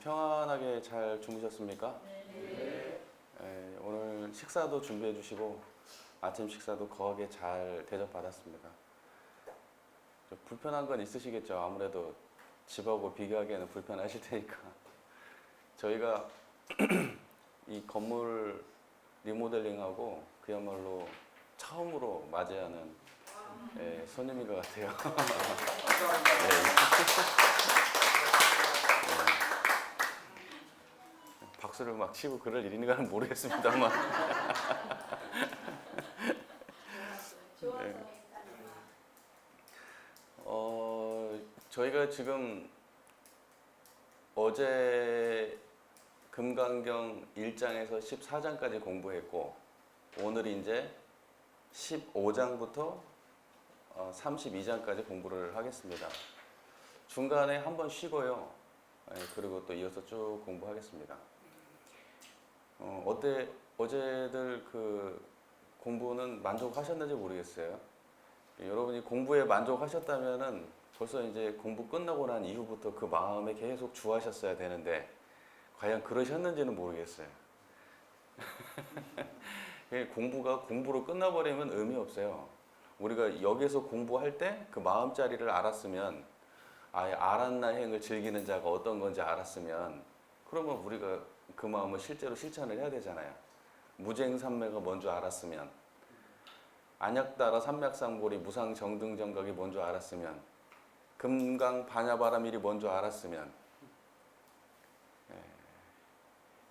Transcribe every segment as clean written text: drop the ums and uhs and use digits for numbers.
평안하게 잘 주무셨습니까? 네. 오늘 식사도 준비해 주시고 아침 식사도 거하게 잘 대접받았습니다. 좀 불편한 건 있으시겠죠. 아무래도 집하고 비교하기에는 불편하실 테니까. 저희가 이 건물 리모델링하고 그야말로 처음으로 맞이하는 손님인 것 같아요. 박수를 막 치고 그럴 일인가는 모르겠습니다만. 네. 저희가 지금 어제 금강경 1장에서 14장까지 공부했고 오늘이 이제 15장부터 32장까지 공부를 하겠습니다. 중간에 한번 쉬고요. 그리고 또 이어서 쭉 공부하겠습니다. 어제들 그 공부는 만족하셨는지 모르겠어요. 여러분이 공부에 만족하셨다면은 벌써 이제 공부 끝나고 난 이후부터 그 마음에 계속 주하셨어야 되는데 과연 그러셨는지는 모르겠어요. 공부가 공부로 끝나버리면 의미 없어요. 우리가 여기서 공부할 때 그 마음자리를 알았으면 아예 알았나 행을 즐기는 자가 어떤 건지 알았으면 그러면 우리가 그 마음을 실제로 실천을 해야 되잖아요. 무쟁삼매가 뭔 줄 알았으면 안약따라 삼맥상보리 무상정등정각이 뭔 줄 알았으면 금강반야바라밀이 뭔 줄 알았으면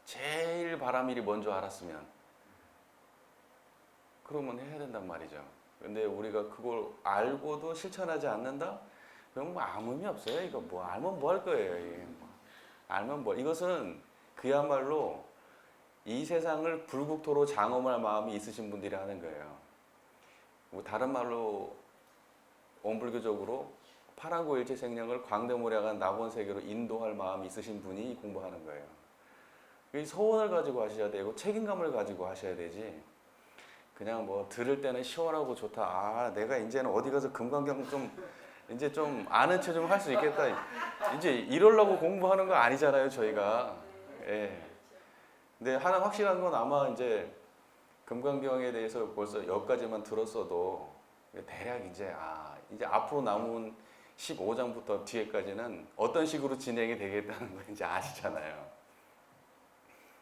제일 바라밀이 뭔 줄 알았으면 그러면 해야 된단 말이죠. 근데 우리가 그걸 알고도 실천하지 않는다? 그럼 뭐 아무 의미 없어요. 이거 뭐 알면 뭐 할 거예요. 이게 뭐. 알면 뭐 이것은 그야말로 이 세상을 불국토로 장엄할 마음이 있으신 분들이 하는 거예요. 뭐 다른 말로 원불교적으로 파란고 일체생명을 광대무량한 낙원세계로 인도할 마음이 있으신 분이 공부하는 거예요. 이 소원을 가지고 하셔야 되고 책임감을 가지고 하셔야 되지. 그냥 뭐 들을 때는 시원하고 좋다. 아, 내가 이제는 어디 가서 금강경 좀 이제 좀 아는 체 좀 할 수 있겠다. 이제 이러려고 공부하는 거 아니잖아요, 저희가. 예. 근데 하나 확실한 건 아마 이제 금강경에 대해서 벌써 여기까지만 들었어도 대략 이제 앞으로 남은 15장부터 뒤에까지는 어떤 식으로 진행이 되겠다는 거 이제 아시잖아요.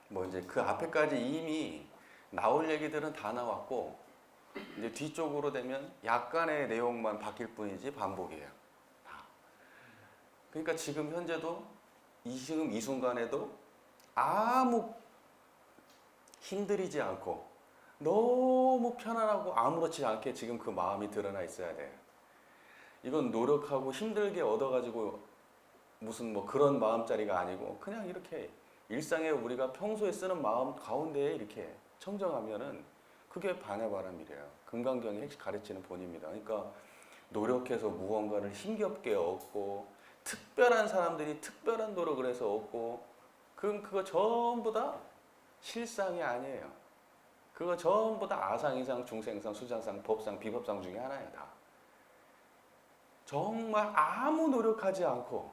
뭐 이제 그 앞에까지 이미 나올 얘기들은 다 나왔고 이제 뒤쪽으로 되면 약간의 내용만 바뀔 뿐이지 반복이에요. 그러니까 지금 현재도 지금 이 순간에도 아무 힘들이지 않고 너무 편안하고 아무렇지 않게 지금 그 마음이 드러나 있어야 돼요. 이건 노력하고 힘들게 얻어가지고 무슨 뭐 그런 마음자리가 아니고 그냥 이렇게 일상에 우리가 평소에 쓰는 마음 가운데에 이렇게 청정하면은 그게 반야바람이래요. 금강경이 가르치는 본입니다. 그러니까 노력해서 무언가를 힘겹게 얻고 특별한 사람들이 특별한 노력을 해서 얻고 그럼 그거 전부 다 실상이 아니에요. 그거 전부 다 아상이상, 중생상, 수장상, 법상, 비법상 중에 하나예요. 다. 정말 아무 노력하지 않고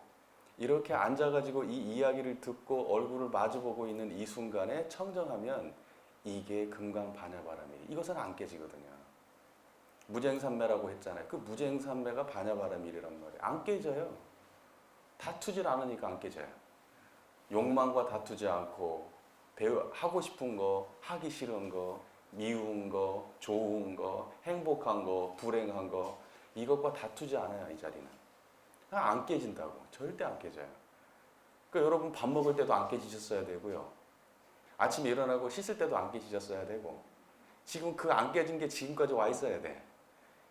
이렇게 앉아가지고 이 이야기를 듣고 얼굴을 마주보고 있는 이 순간에 청정하면 이게 금강반야바람이에요. 이것은 안 깨지거든요. 무쟁삼매라고 했잖아요. 그 무쟁삼매가 반야바람이란 말이에요. 안 깨져요. 다투질 않으니까 안 깨져요. 욕망과 다투지 않고 하고 싶은 거, 하기 싫은 거, 미운 거, 좋은 거, 행복한 거, 불행한 거 이것과 다투지 않아요. 이 자리는. 안 깨진다고. 절대 안 깨져요. 그러니까 여러분 밥 먹을 때도 안 깨지셨어야 되고요. 아침에 일어나고 씻을 때도 안 깨지셨어야 되고 지금 그 안 깨진 게 지금까지 와 있어야 돼.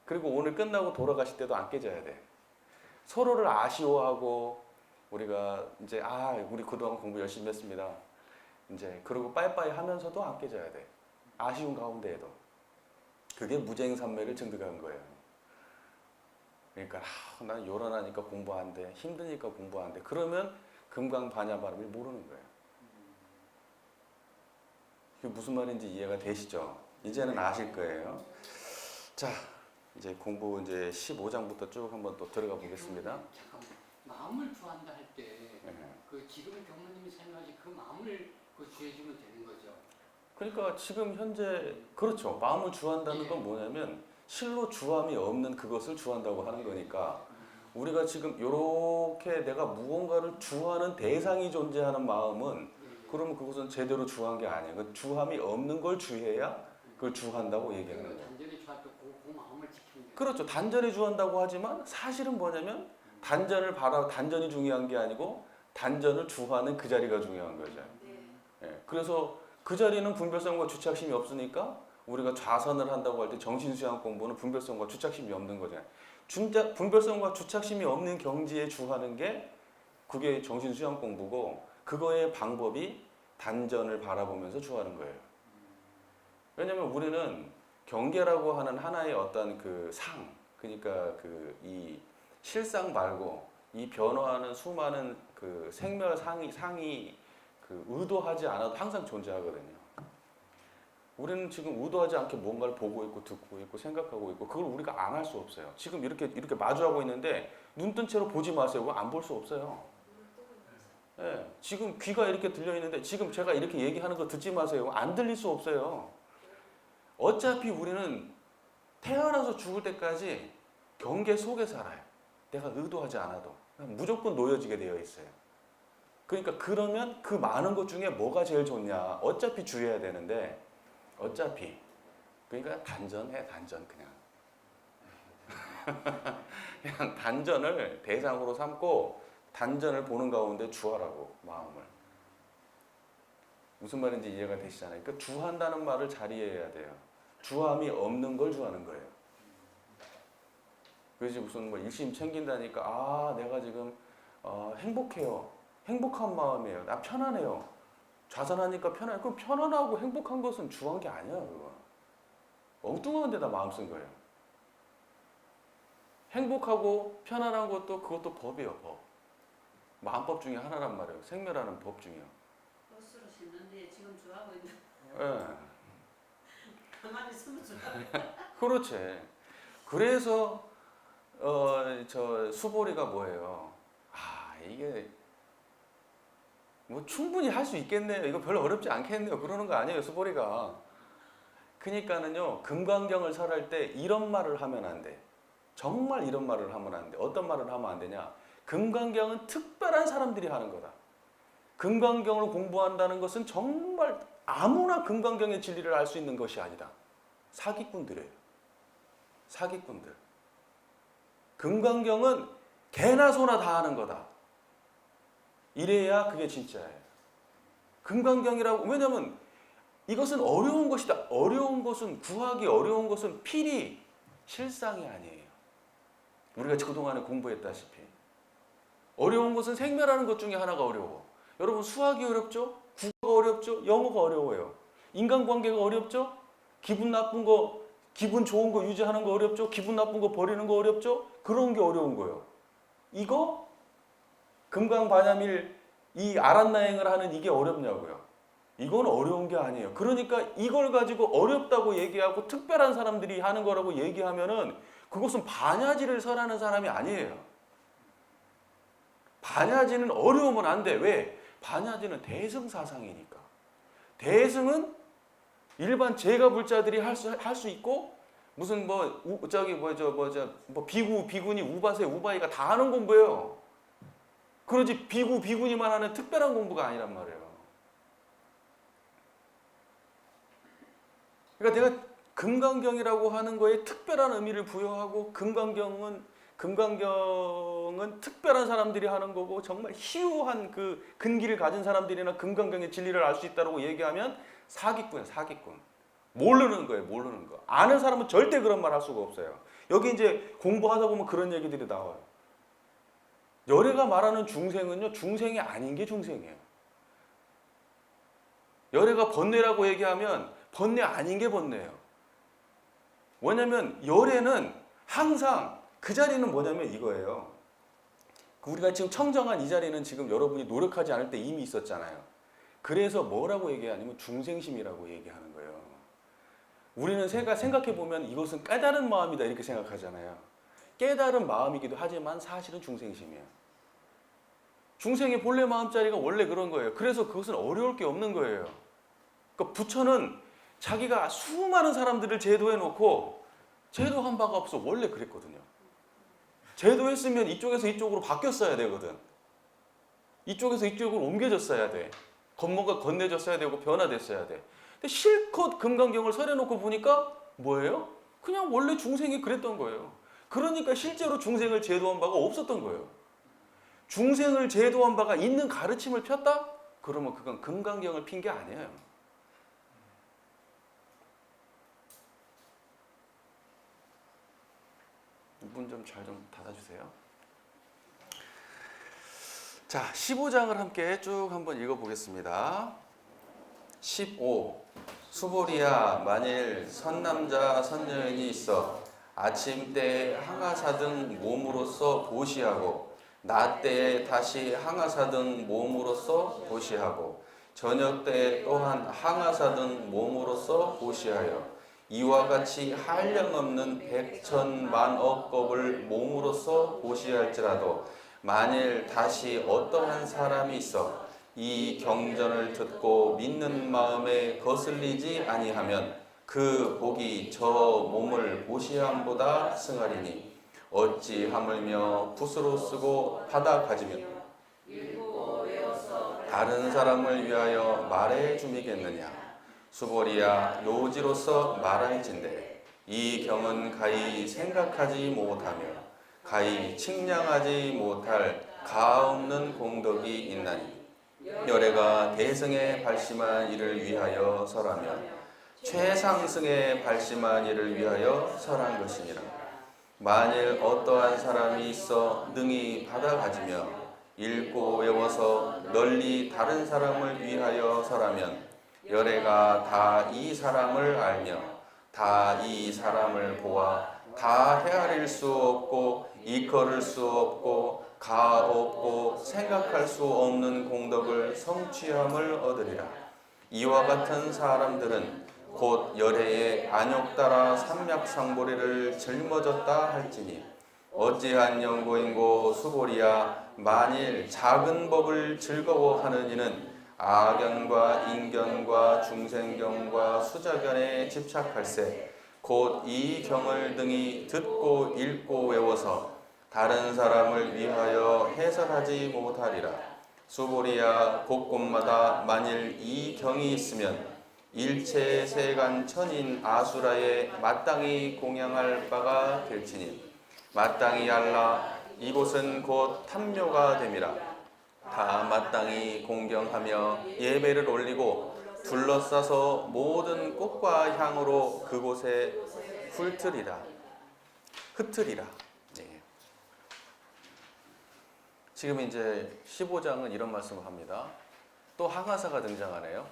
그리고 오늘 끝나고 돌아가실 때도 안 깨져야 돼. 서로를 아쉬워하고 우리가 이제 우리 그동안 공부 열심히 했습니다. 이제 그리고 빠이빠이 하면서도 안 깨져야 돼. 아쉬운 가운데에도. 그게 무쟁삼매를 증득한 거예요. 그러니까 난 요란하니까 공부 안 돼. 힘드니까 공부 안 돼. 그러면 금강반야바람을 모르는 거예요. 그게 무슨 말인지 이해가 되시죠? 이제는 아실 거예요. 자, 이제 공부 이제 15장부터 쭉 한번 또 들어가 보겠습니다. 잠깐만. 마음을 주한다 할 때 그 지금 그 마음을 주해주면 되는 거죠. 그러니까 지금 현재 그렇죠. 마음을 주한다는 건 뭐냐면 실로 주함이 없는 그것을 주한다고 하는 거니까 우리가 지금 이렇게 내가 무언가를 주하는 대상이 존재하는 마음은 그러면 그것은 제대로 주한 게 아니에요. 그 주함이 없는 걸 주해야 그걸 주한다고 얘기하는 거예요. 단전히 주할 그 마음을 지키는 게 그렇죠. 단전히 주한다고 하지만 사실은 뭐냐면 단전이 중요한 게 아니고 단전을 주하는 그 자리가 중요한 거죠. 예, 그래서 그 자리는 분별성과 주착심이 없으니까 우리가 좌선을 한다고 할 때 정신수양 공부는 분별성과 주착심이 없는 거잖아요. 분별성과 주착심이 없는 경지에 주하는 게 그게 정신수양 공부고 그거의 방법이 단전을 바라보면서 주하는 거예요. 왜냐하면 우리는 경계라고 하는 하나의 어떤 그 그러니까 그 이 실상 말고 이 변화하는 수많은 그 생멸 상이 그 의도하지 않아도 항상 존재하거든요. 우리는 지금 의도하지 않게 뭔가를 보고 있고 듣고 있고 생각하고 있고 그걸 우리가 안 할 수 없어요. 지금 이렇게 마주하고 있는데 눈 뜬 채로 보지 마세요. 안 볼 수 없어요. 예, 지금 귀가 이렇게 들려 있는데 지금 제가 이렇게 얘기하는 거 듣지 마세요. 안 들릴 수 없어요. 어차피 우리는 태어나서 죽을 때까지 경계 속에 살아요. 내가 의도하지 않아도 무조건 놓여지게 되어 있어요. 그러니까 그러면 그 많은 것 중에 뭐가 제일 좋냐? 어차피 주의해야 되는데 어차피 그러니까 단전해 단전 그냥 단전을 대상으로 삼고 단전을 보는 가운데 주하라고 마음을 무슨 말인지 이해가 되시잖아요. 그러니까 주한다는 말을 잘 이해해야 돼요. 주함이 없는 걸 주하는 거예요. 그래서 무슨 뭐 일심 챙긴다니까 아 내가 지금 행복해요. 행복한 마음이에요. 나 편안해요. 좌선하니까 편안해. 그럼 편안하고 행복한 것은 주한 게 아니야 그거. 엉뚱한 데다 마음 쓴 거예요. 행복하고 편안한 것도 그것도 법이에요 법. 마음법 중에 하나란 말이에요. 생멸하는 법 중이요. 버스로 싣는데 지금 좋아하고 있는. 예. 가만히 있으면 좋아. 그렇지. 그래서 저 수보리가 뭐예요? 아 이게 뭐 충분히 할 수 있겠네요. 이거 별로 어렵지 않겠네요. 그러는 거 아니에요 수보리가. 그러니까는요 금강경을 설할 때 이런 말을 하면 안 돼. 정말 이런 말을 하면 안 돼. 어떤 말을 하면 안 되냐? 금강경은 특별한 사람들이 하는 거다. 금강경을 공부한다는 것은 정말 아무나 금강경의 진리를 알 수 있는 것이 아니다. 사기꾼들이에요. 사기꾼들. 금강경은 개나 소나 다 하는 거다. 이래야 그게 진짜예요. 금강경이라고 왜냐면 이것은 어려운 것이다. 어려운 것은 구하기 어려운 것은 필히 실상이 아니에요. 우리가 그동안에 공부했다시피 어려운 것은 생멸하는 것 중에 하나가 어려워. 여러분 수학이 어렵죠? 국어가 어렵죠? 영어가 어려워요. 인간관계가 어렵죠? 기분 나쁜 거, 기분 좋은 거 유지하는 거 어렵죠? 기분 나쁜 거 버리는 거 어렵죠? 그런 게 어려운 거예요. 이거 금강반야밀 이 아란나행을 하는 이게 어렵냐고요. 이건 어려운 게 아니에요. 그러니까 이걸 가지고 어렵다고 얘기하고 특별한 사람들이 하는 거라고 얘기하면은 그것은 반야지를 설하는 사람이 아니에요. 반야지는 어려우면 안 돼. 왜? 반야지는 대승사상이니까. 대승은 일반 제가불자들이 할 수 있고 무슨 비구 비구니 우바세 우바이가 다 하는 공부예요. 그러지 비구니만 하는 특별한 공부가 아니란 말이에요. 그러니까 내가 금강경이라고 하는 거에 특별한 의미를 부여하고 금강경은 특별한 사람들이 하는 거고 정말 희우한 그 근기를 가진 사람들이나 금강경의 진리를 알 수 있다고 얘기하면 사기꾼이에요, 사기꾼. 모르는 거예요, 모르는 거. 아는 사람은 절대 그런 말 할 수가 없어요. 여기 이제 공부하다 보면 그런 얘기들이 나와요. 열애가 말하는 중생은요, 중생이 아닌 게 중생이에요. 열애가 번뇌라고 얘기하면 번뇌 아닌 게 번뇌예요. 왜냐면 열애는 항상 그 자리는 뭐냐면 이거예요. 우리가 지금 청정한 이 자리는 지금 여러분이 노력하지 않을 때 이미 있었잖아요. 그래서 뭐라고 얘기하냐면 중생심이라고 얘기하는 거예요. 우리는 생각해 보면 이것은 깨달은 마음이다 이렇게 생각하잖아요. 깨달은 마음이기도 하지만 사실은 중생심이에요. 중생의 본래 마음자리가 원래 그런 거예요. 그래서 그것은 어려울 게 없는 거예요. 그러니까 부처는 자기가 수많은 사람들을 제도해 놓고 제도한 바가 없어. 원래 그랬거든요. 제도했으면 이쪽에서 이쪽으로 바뀌었어야 되거든. 이쪽에서 이쪽으로 옮겨졌어야 돼. 뭔가 건네졌어야 되고 변화됐어야 돼. 근데 실컷 금강경을 설해놓고 보니까 뭐예요? 그냥 원래 중생이 그랬던 거예요. 그러니까 실제로 중생을 제도한 바가 없었던 거예요. 중생을 제도한 바가 있는 가르침을 폈다? 그러면 그건 금강경을 핀 게 아니에요. 문 좀 잘 좀 닫아주세요. 자, 15장을 함께 쭉 한번 읽어보겠습니다. 15. 수보리야, 만일 선남자 선여인이 있어 아침 때 항아사 등 몸으로써 보시하고 낮 때에 다시 항아사 등 몸으로써 보시하고 저녁 때에 또한 항아사 등 몸으로써 보시하여 이와 같이 한량없는 백천만억 겁을 몸으로써 보시할지라도 만일 다시 어떠한 사람이 있어 이 경전을 듣고 믿는 마음에 거슬리지 아니하면 그 복이 저 몸을 보시함보다 승하리니 어찌 하물며 붓으로 쓰고 받아 가지며 다른 사람을 위하여 말해 주미겠느냐. 수보리야, 요지로서 말할진대 이 경은 가히 생각하지 못하며 가히 측량하지 못할 가없는 공덕이 있나니 열애가 대승에 발심한 이를 위하여 설하며 최상승에 발심한 이를 위하여 설한 것이니라. 만일 어떠한 사람이 있어 능히 받아가지며 읽고 외워서 널리 다른 사람을 위하여 설하면 열애가 다 이 사람을 알며 다 이 사람을 보아 다 헤아릴 수 없고 이끌을 수 없고 가 없고 생각할 수 없는 공덕을 성취함을 얻으리라. 이와 같은 사람들은 곧 열애의 안욕 따라 삼약상보리를 짊어졌다 할지니 어찌한 연고인고 수보리야, 만일 작은 법을 즐거워하는 이는 악견과 인견과 중생견과 수자견에 집착할세 곧 이 경을 등이 듣고 읽고 외워서 다른 사람을 위하여 해설하지 못하리라. 수보리야, 곳곳마다 만일 이 경이 있으면 일체 세간 천인 아수라에 마땅히 공양할 바가 될지니 마땅히 알라. 이곳은 곧 탐묘가 됨이라. 다 마땅히 공경하며 예배를 올리고 둘러싸서 모든 꽃과 향으로 그곳에 훑으리라. 흩으리라. 네. 지금 이제 15장은 이런 말씀을 합니다. 또 항아사가 등장하네요.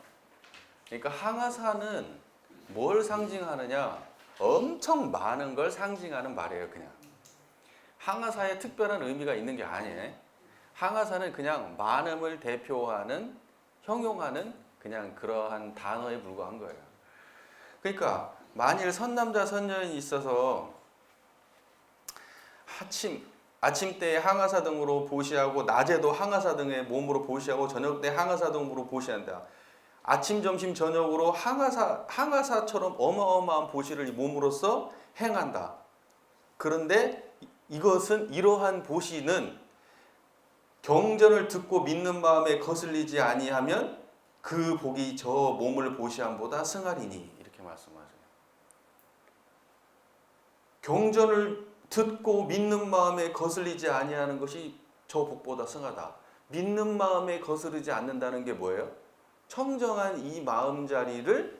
그러니까 항아사는 뭘 상징하느냐? 엄청 많은 걸 상징하는 말이에요, 그냥. 항아사에 특별한 의미가 있는 게 아니에요. 항아사는 그냥 많음을 대표하는, 형용하는 그냥 그러한 단어에 불과한 거예요. 그러니까 만일 선남자 선녀인이 있어서 아침 때에 항아사 등으로 보시하고 낮에도 항아사 등의 몸으로 보시하고 저녁 때 항아사 등으로 보시한다. 아침, 점심, 저녁으로 항아사처럼 어마어마한 보시를 몸으로써 행한다. 그런데 이러한 보시는 경전을 듣고 믿는 마음에 거슬리지 아니하면 그 복이 저 몸을 보시함보다 승하리니 이렇게 말씀하세요. 경전을 듣고 믿는 마음에 거슬리지 아니하는 것이 저 복보다 승하다. 믿는 마음에 거스르지 않는다는 게 뭐예요? 청정한 이 마음자리를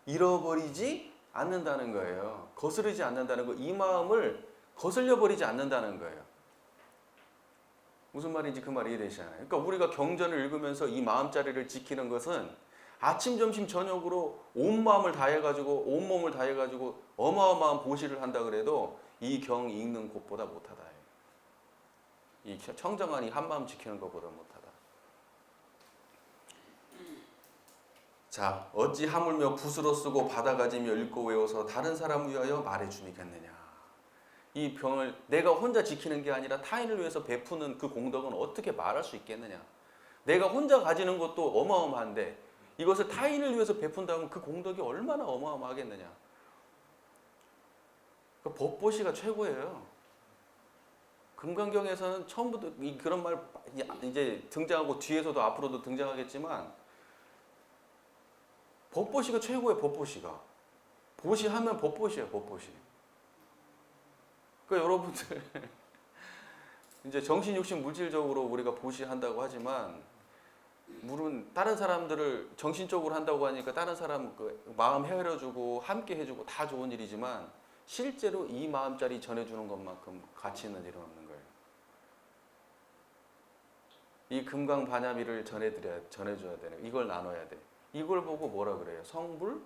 잃어버리지 않는다는 거예요. 거스르지 않는다는 거, 이 마음을 거슬려 버리지 않는다는 거예요. 무슨 말인지 그 말이 이해되시잖아요. 그러니까 우리가 경전을 읽으면서 이 마음자리를 지키는 것은 아침, 점심, 저녁으로 온 마음을 다해가지고 온 몸을 다해가지고 어마어마한 보시를 한다 그래도 이 경 읽는 곳보다 못하다. 이 청정한 이 한마음 지키는 것보다 못하다. 자, 어찌 하물며 붓으로 쓰고 받아가지며 읽고 외워서 다른 사람을 위하여 말해주미겠느냐. 이 병을 내가 혼자 지키는 게 아니라 타인을 위해서 베푸는 그 공덕은 어떻게 말할 수 있겠느냐. 내가 혼자 가지는 것도 어마어마한데 이것을 타인을 위해서 베푼다면 그 공덕이 얼마나 어마어마하겠느냐. 그 법보시가 최고예요. 금강경에서는 처음부터 그런 말 이제 등장하고 뒤에서도 앞으로도 등장하겠지만 법보시가 최고예요. 법보시가. 보시하면 법보시예요. 법보시. 그러니까 여러분들 이제 정신, 육신, 물질적으로 우리가 보시한다고 하지만 물론 다른 사람들을 정신적으로 한다고 하니까 다른 사람 그 마음 헤아려주고 함께 해주고 다 좋은 일이지만 실제로 이 마음짜리 전해주는 것만큼 가치 있는 일은 없는 거예요. 이 금강반야미를 전해줘야 되는 이걸 나눠야 돼. 이걸 보고 뭐라 그래요? 성불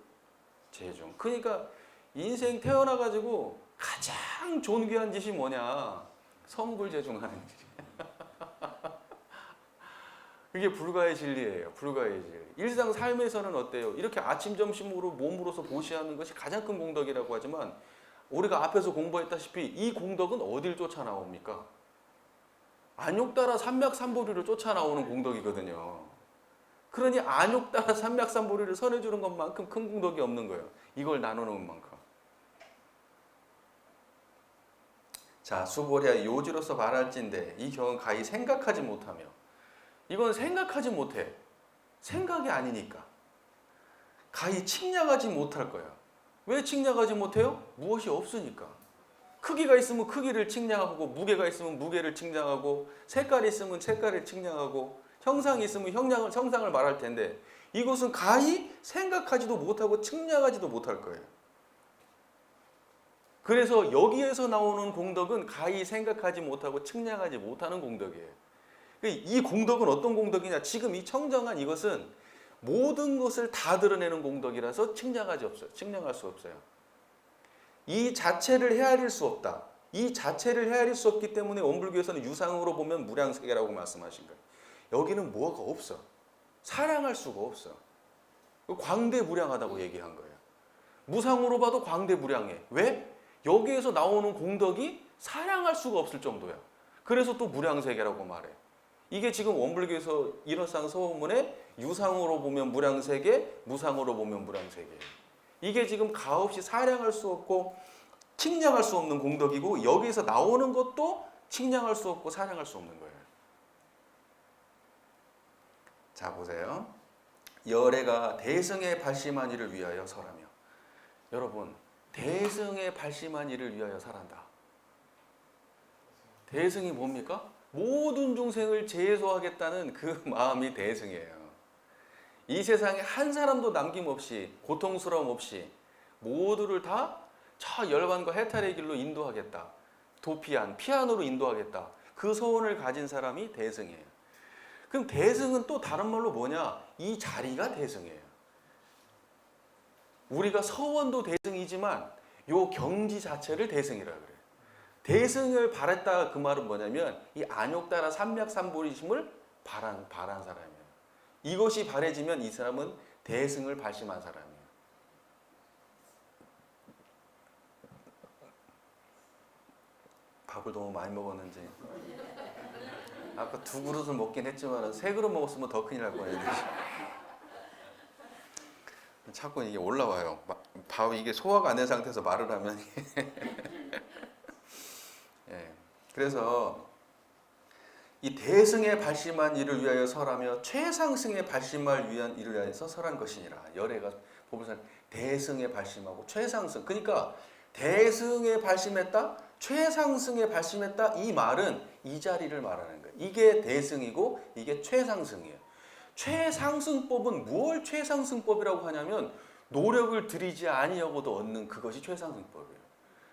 재중. 그러니까 인생 태어나가지고 가장 존귀한 짓이 뭐냐? 성불재중하는 일이에요. 그게 불가의 진리예요. 불가의 진리. 일상 삶에서는 어때요? 이렇게 아침, 점심으로 몸으로서 보시하는 것이 가장 큰 공덕이라고 하지만 우리가 앞에서 공부했다시피 이 공덕은 어딜 쫓아 나옵니까? 안욕따라 삼맥삼보리를 쫓아 나오는 공덕이거든요. 그러니 안욕따라 삼맥삼보리를 선해주는 것만큼 큰 공덕이 없는 거예요. 이걸 나누는 만큼. 자, 수보랴 요지로서 말할진대 이 경은 가히 생각하지 못하며 이건 생각하지 못해. 생각이 아니니까. 가히 측량하지 못할 거야. 왜 측량하지 못해요? 무엇이 없으니까. 크기가 있으면 크기를 측량하고 무게가 있으면 무게를 측량하고 색깔이 있으면 색깔을 측량하고 형상이 있으면 형상을 말할 텐데 이것은 가히 생각하지도 못하고 측량하지도 못할 거예요. 그래서 여기에서 나오는 공덕은 가히 생각하지 못하고 측량하지 못하는 공덕이에요. 이 공덕은 어떤 공덕이냐? 지금 이 청정한 이것은 모든 것을 다 드러내는 공덕이라서 측량할 수 없어요. 이 자체를 헤아릴 수 없다. 이 자체를 헤아릴 수 없기 때문에 원불교에서는 유상으로 보면 무량세계라고 말씀하신 거예요. 여기는 뭐가 없어. 사랑할 수가 없어. 광대무량하다고 얘기한 거예요. 무상으로 봐도 광대무량해. 왜? 여기에서 나오는 공덕이 사랑할 수가 없을 정도야. 그래서 또 무량세계라고 말해. 이게 지금 원불교에서 일어상 서원문에 유상으로 보면 무량세계, 무상으로 보면 무량세계. 이게 지금 가없이 사량할 수 없고 측량할 수 없는 공덕이고 여기에서 나오는 것도 측량할 수 없고 사량할 수 없는 거예요. 자, 보세요. 열애가 대승의 발심한 이를 위하여 설하며. 여러분, 대승의 발심한 이를 위하여 설한다. 대승이 뭡니까? 모든 중생을 제소하겠다는 그 마음이 대승이에요. 이 세상에 한 사람도 남김없이 고통스러움 없이 모두를 다 저 열반과 해탈의 길로 인도하겠다. 도피안, 피안으로 인도하겠다. 그 소원을 가진 사람이 대승이에요. 그럼 대승은 또 다른 말로 뭐냐? 이 자리가 대승이에요. 우리가 서원도 대승이지만 요 경지 자체를 대승이라 그래요. 대승을 바랬다 그 말은 뭐냐면 이 안욕따라 삼맥삼보리심을 바란 사람이에요. 이것이 바래지면 이 사람은 대승을 발심한 사람이에요. 밥을 너무 많이 먹었는지 아까 2그릇을 먹긴 했지만 3그릇 먹었으면 더 큰일 날 뻔했는데 자꾸 이게 올라와요. 밥 이게 소화가 안 된 상태에서 말을 하면 예. 그래서 이 대승에 발심한 이를 위하여 설하며 최상승에 발심할 위한 이를 위하여서 설한 것이니라. 열애가 보면서 대승에 발심하고 최상승. 그러니까 대승에 발심했다, 최상승에 발심했다. 이 말은 이 자리를 말하는 거예요. 이게 대승이고 이게 최상승이에요. 최상승법은 무엇 최상승법이라고 하냐면 노력을 들이지 아니하고도 얻는 그것이 최상승법이에요.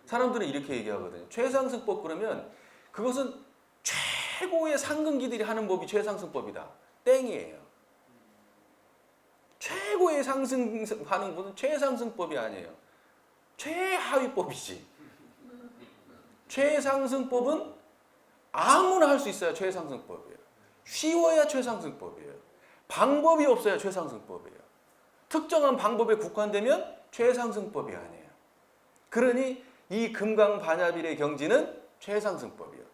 사람들은 이렇게 얘기하거든요. 최상승법 그러면 그것은 최고의 상근기들이 하는 법이 최상승법이다. 땡이에요. 최고의 상승하는 것은 최상승법이 아니에요. 최하위법이지. 최상승법은 아무나 할 수 있어야 최상승법이에요. 쉬워야 최상승법이에요. 방법이 없어야 최상승법이에요. 특정한 방법에 국한되면 최상승법이 아니에요. 그러니 이 금강반야빌의 경지는 최상승법이에요.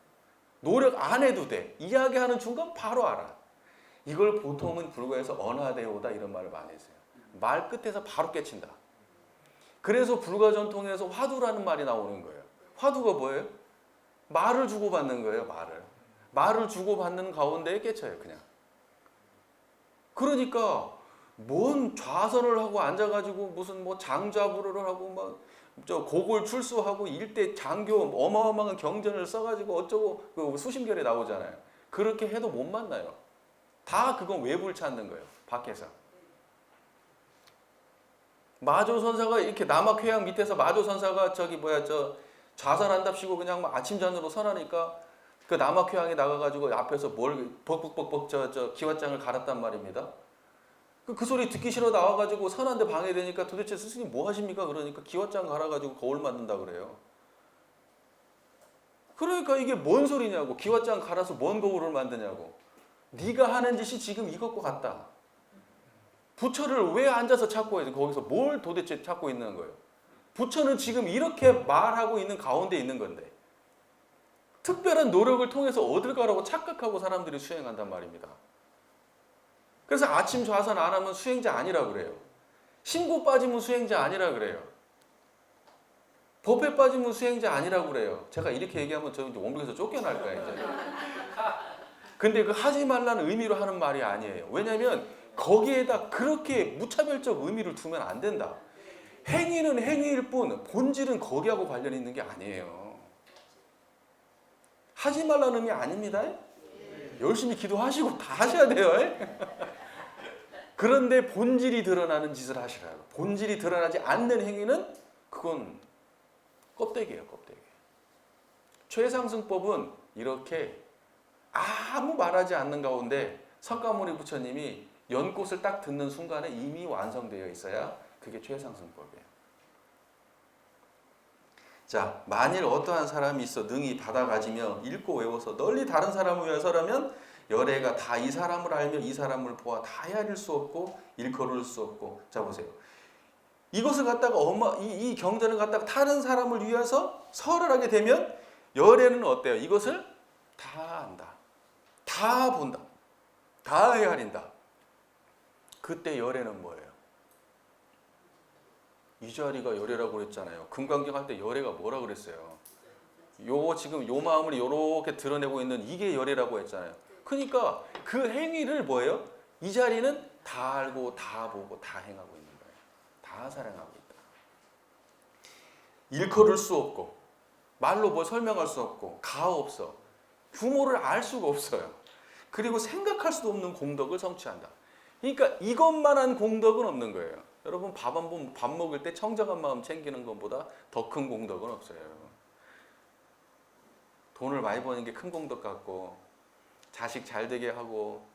노력 안 해도 돼. 이야기하는 순간 바로 알아. 이걸 보통은 불가에서 언하대오다 이런 말을 많이 했어요. 말 끝에서 바로 깨친다. 그래서 불가 전통에서 화두라는 말이 나오는 거예요. 화두가 뭐예요? 말을 주고받는 거예요. 말을 주고받는 가운데에 깨쳐요. 그냥. 그러니까 뭔 좌선을 하고 앉아가지고 무슨 뭐 장좌부를 하고 막 저 고골 출수하고 일대 장교 어마어마한 경전을 써가지고 어쩌고 그 수심결에 나오잖아요. 그렇게 해도 못 만나요. 다 그건 외부를 찾는 거예요. 밖에서. 마조선사가 이렇게 남학회양 밑에서 마조선사가 저기 뭐야 저 좌선한답시고 그냥 막 아침전으로 선하니까 그 남학회양에 나가가지고 앞에서 뭘 벅벅벅벅 저 기왓장을 갈았단 말입니다. 그 소리 듣기 싫어 나와가지고 선한데 방해되니까 도대체 스승님 뭐 하십니까? 그러니까 기왓장 갈아가지고 거울 만든다 그래요. 그러니까 이게 뭔 소리냐고. 기왓장 갈아서 뭔 거울을 만드냐고. 네가 하는 짓이 지금 이것과 같다. 부처를 왜 앉아서 찾고 해서 거기서 뭘 도대체 찾고 있는 거예요? 부처는 지금 이렇게 말하고 있는 가운데 있는 건데 특별한 노력을 통해서 얻을 거라고 착각하고 사람들이 수행한단 말입니다. 그래서 아침 좌선 안 하면 수행자 아니라 그래요. 신고 빠지면 수행자 아니라 그래요. 법에 빠지면 수행자 아니라 그래요. 제가 이렇게 얘기하면 저 이제 원불에서 쫓겨날 거예요. 이제. 근데 그 하지 말라는 의미로 하는 말이 아니에요. 왜냐하면 거기에다 그렇게 무차별적 의미를 두면 안 된다. 행위는 행위일 뿐 본질은 거기하고 관련 있는 게 아니에요. 하지 말라는 의미 아닙니다. 열심히 기도하시고 다 하셔야 돼요. 그런데 본질이 드러나는 짓을 하시라고. 본질이 드러나지 않는 행위는 그건 껍데기예요. 껍데기. 최상승법은 이렇게 아무 말하지 않는 가운데 석가모니 부처님이 연꽃을 딱 듣는 순간에 이미 완성되어 있어야 그게 최상승법이에요. 자, 만일 어떠한 사람이 있어 능히 받아가지며 읽고 외워서 널리 다른 사람을 위해서라면 열애가 다 이 사람을 알며 이 사람을 보아 다 헤아릴 수 없고 일컬을 수 없고. 자 보세요. 이것을 갖다가 이 경전을 갖다가 다른 사람을 위해서 설을 하게 되면 열애는 어때요? 이것을 다 안다. 다 본다. 다 헤아린다. 그때 열애는 뭐예요? 이 자리가 열애라고 그랬잖아요. 금강경 할 때 열애가 뭐라 그랬어요? 지금 요 마음을 이렇게 드러내고 있는 이게 열애라고 했잖아요. 그러니까 그 행위를 뭐예요? 이 자리는 다 알고 다 보고 다 행하고 있는 거예요. 다 사랑하고 있다. 일컬을 수 없고 말로 뭘 설명할 수 없고 가없어. 부모를 알 수가 없어요. 그리고 생각할 수도 없는 공덕을 성취한다. 그러니까 이것만한 공덕은 없는 거예요. 여러분 밥 먹을 때 청정한 마음 챙기는 것보다 더 큰 공덕은 없어요. 돈을 많이 버는 게 큰 공덕 같고 자식 잘 되게 하고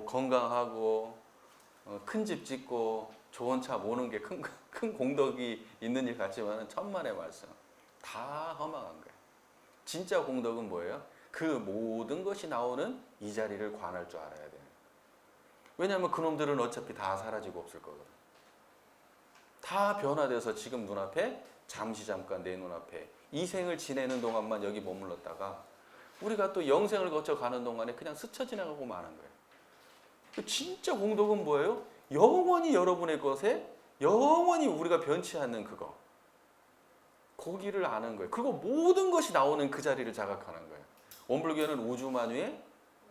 건강하고 큰 집 짓고 좋은 차 모는 게 큰 공덕이 있는 일 같지만 천만의 말씀. 다 허망한 거예요. 진짜 공덕은 뭐예요? 그 모든 것이 나오는 이 자리를 관할 줄 알아야 돼요. 왜냐하면 그놈들은 어차피 다 사라지고 없을 거거든. 다 변화돼서 지금 눈앞에 잠시 잠깐 내 눈앞에 이 생을 지내는 동안만 여기 머물렀다가 우리가 또 영생을 거쳐가는 동안에 그냥 스쳐 지나가고 마는 거예요. 진짜 공덕은 뭐예요? 영원히 여러분의 것에 영원히 우리가 변치 않는 그거. 거기를 아는 거예요. 그리고 모든 것이 나오는 그 자리를 자각하는 거예요. 원불교는 우주만유의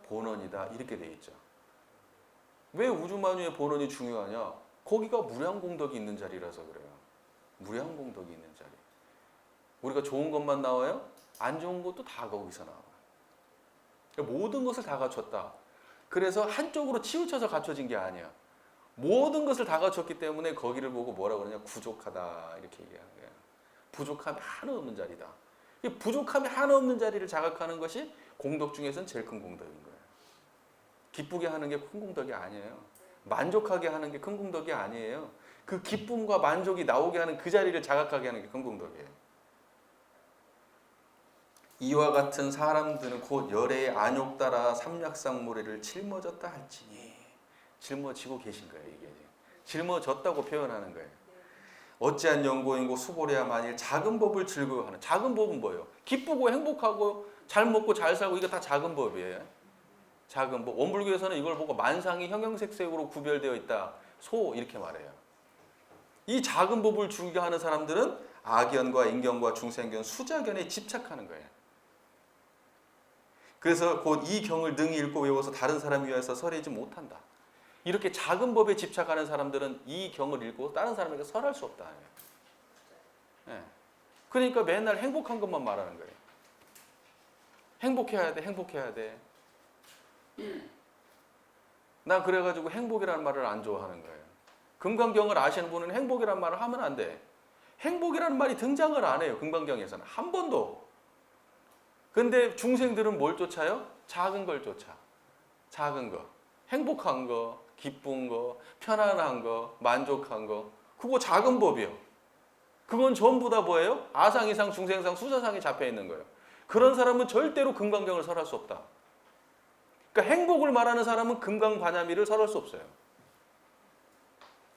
본원이다 이렇게 돼 있죠. 왜 우주만유의 본원이 중요하냐? 거기가 무량공덕이 있는 자리라서 그래요. 무량공덕이 있는 자리. 우리가 좋은 것만 나와요? 안 좋은 것도 다 거기서 나와요. 모든 것을 다 갖췄다. 그래서 한쪽으로 치우쳐서 갖춰진 게 아니야. 모든 것을 다 갖췄기 때문에 거기를 보고 뭐라 그러냐? 부족하다 이렇게 얘기하는 거예요. 부족함이 하나 없는 자리다. 이 부족함이 하나 없는 자리를 자각하는 것이 공덕 중에서는 제일 큰 공덕인 거예요. 기쁘게 하는 게 큰 공덕이 아니에요. 만족하게 하는 게 큰 공덕이 아니에요. 그 기쁨과 만족이 나오게 하는 그 자리를 자각하게 하는 게 큰 공덕이에요. 이와 같은 사람들은 곧 열애의 안욕 따라 삼약상모래를 짊어졌다 할지니 짊어지고 계신 거예요. 이게 짊어졌다고 표현하는 거예요. 어찌한 연고인고 수고리야 만일 작은 법을 즐거워하는. 작은 법은 뭐예요? 기쁘고 행복하고 잘 먹고 잘 살고 이거 다 작은 법이에요. 작은 법. 원불교에서는 이걸 보고 만상이 형형색색으로 구별되어 있다. 소 이렇게 말해요. 이 작은 법을 즐겨하는 사람들은 악연과 인견과 중생견, 수자견에 집착하는 거예요. 그래서 곧 이 경을 능히 읽고 외워서 다른 사람 위하여서 설하지 못한다. 이렇게 작은 법에 집착하는 사람들은 이 경을 읽고 다른 사람에게 설할 수 없다. 예. 그러니까 맨날 행복한 것만 말하는 거예요. 행복해야 돼, 행복해야 돼. 난 그래가지고 행복이라는 말을 안 좋아하는 거예요. 금강경을 아시는 분은 행복이라는 말을 하면 안 돼. 행복이라는 말이 등장을 안 해요. 금강경에서는 한 번도. 근데 중생들은 뭘 쫓아요? 작은 걸 쫓아. 작은 거. 행복한 거, 기쁜 거, 편안한 거, 만족한 거. 그거 작은 법이요. 그건 전부 다 뭐예요? 아상, 이상, 중생상, 수사상에 잡혀 있는 거예요. 그런 사람은 절대로 금강경을 설할 수 없다. 그러니까 행복을 말하는 사람은 금강반야미를 설할 수 없어요.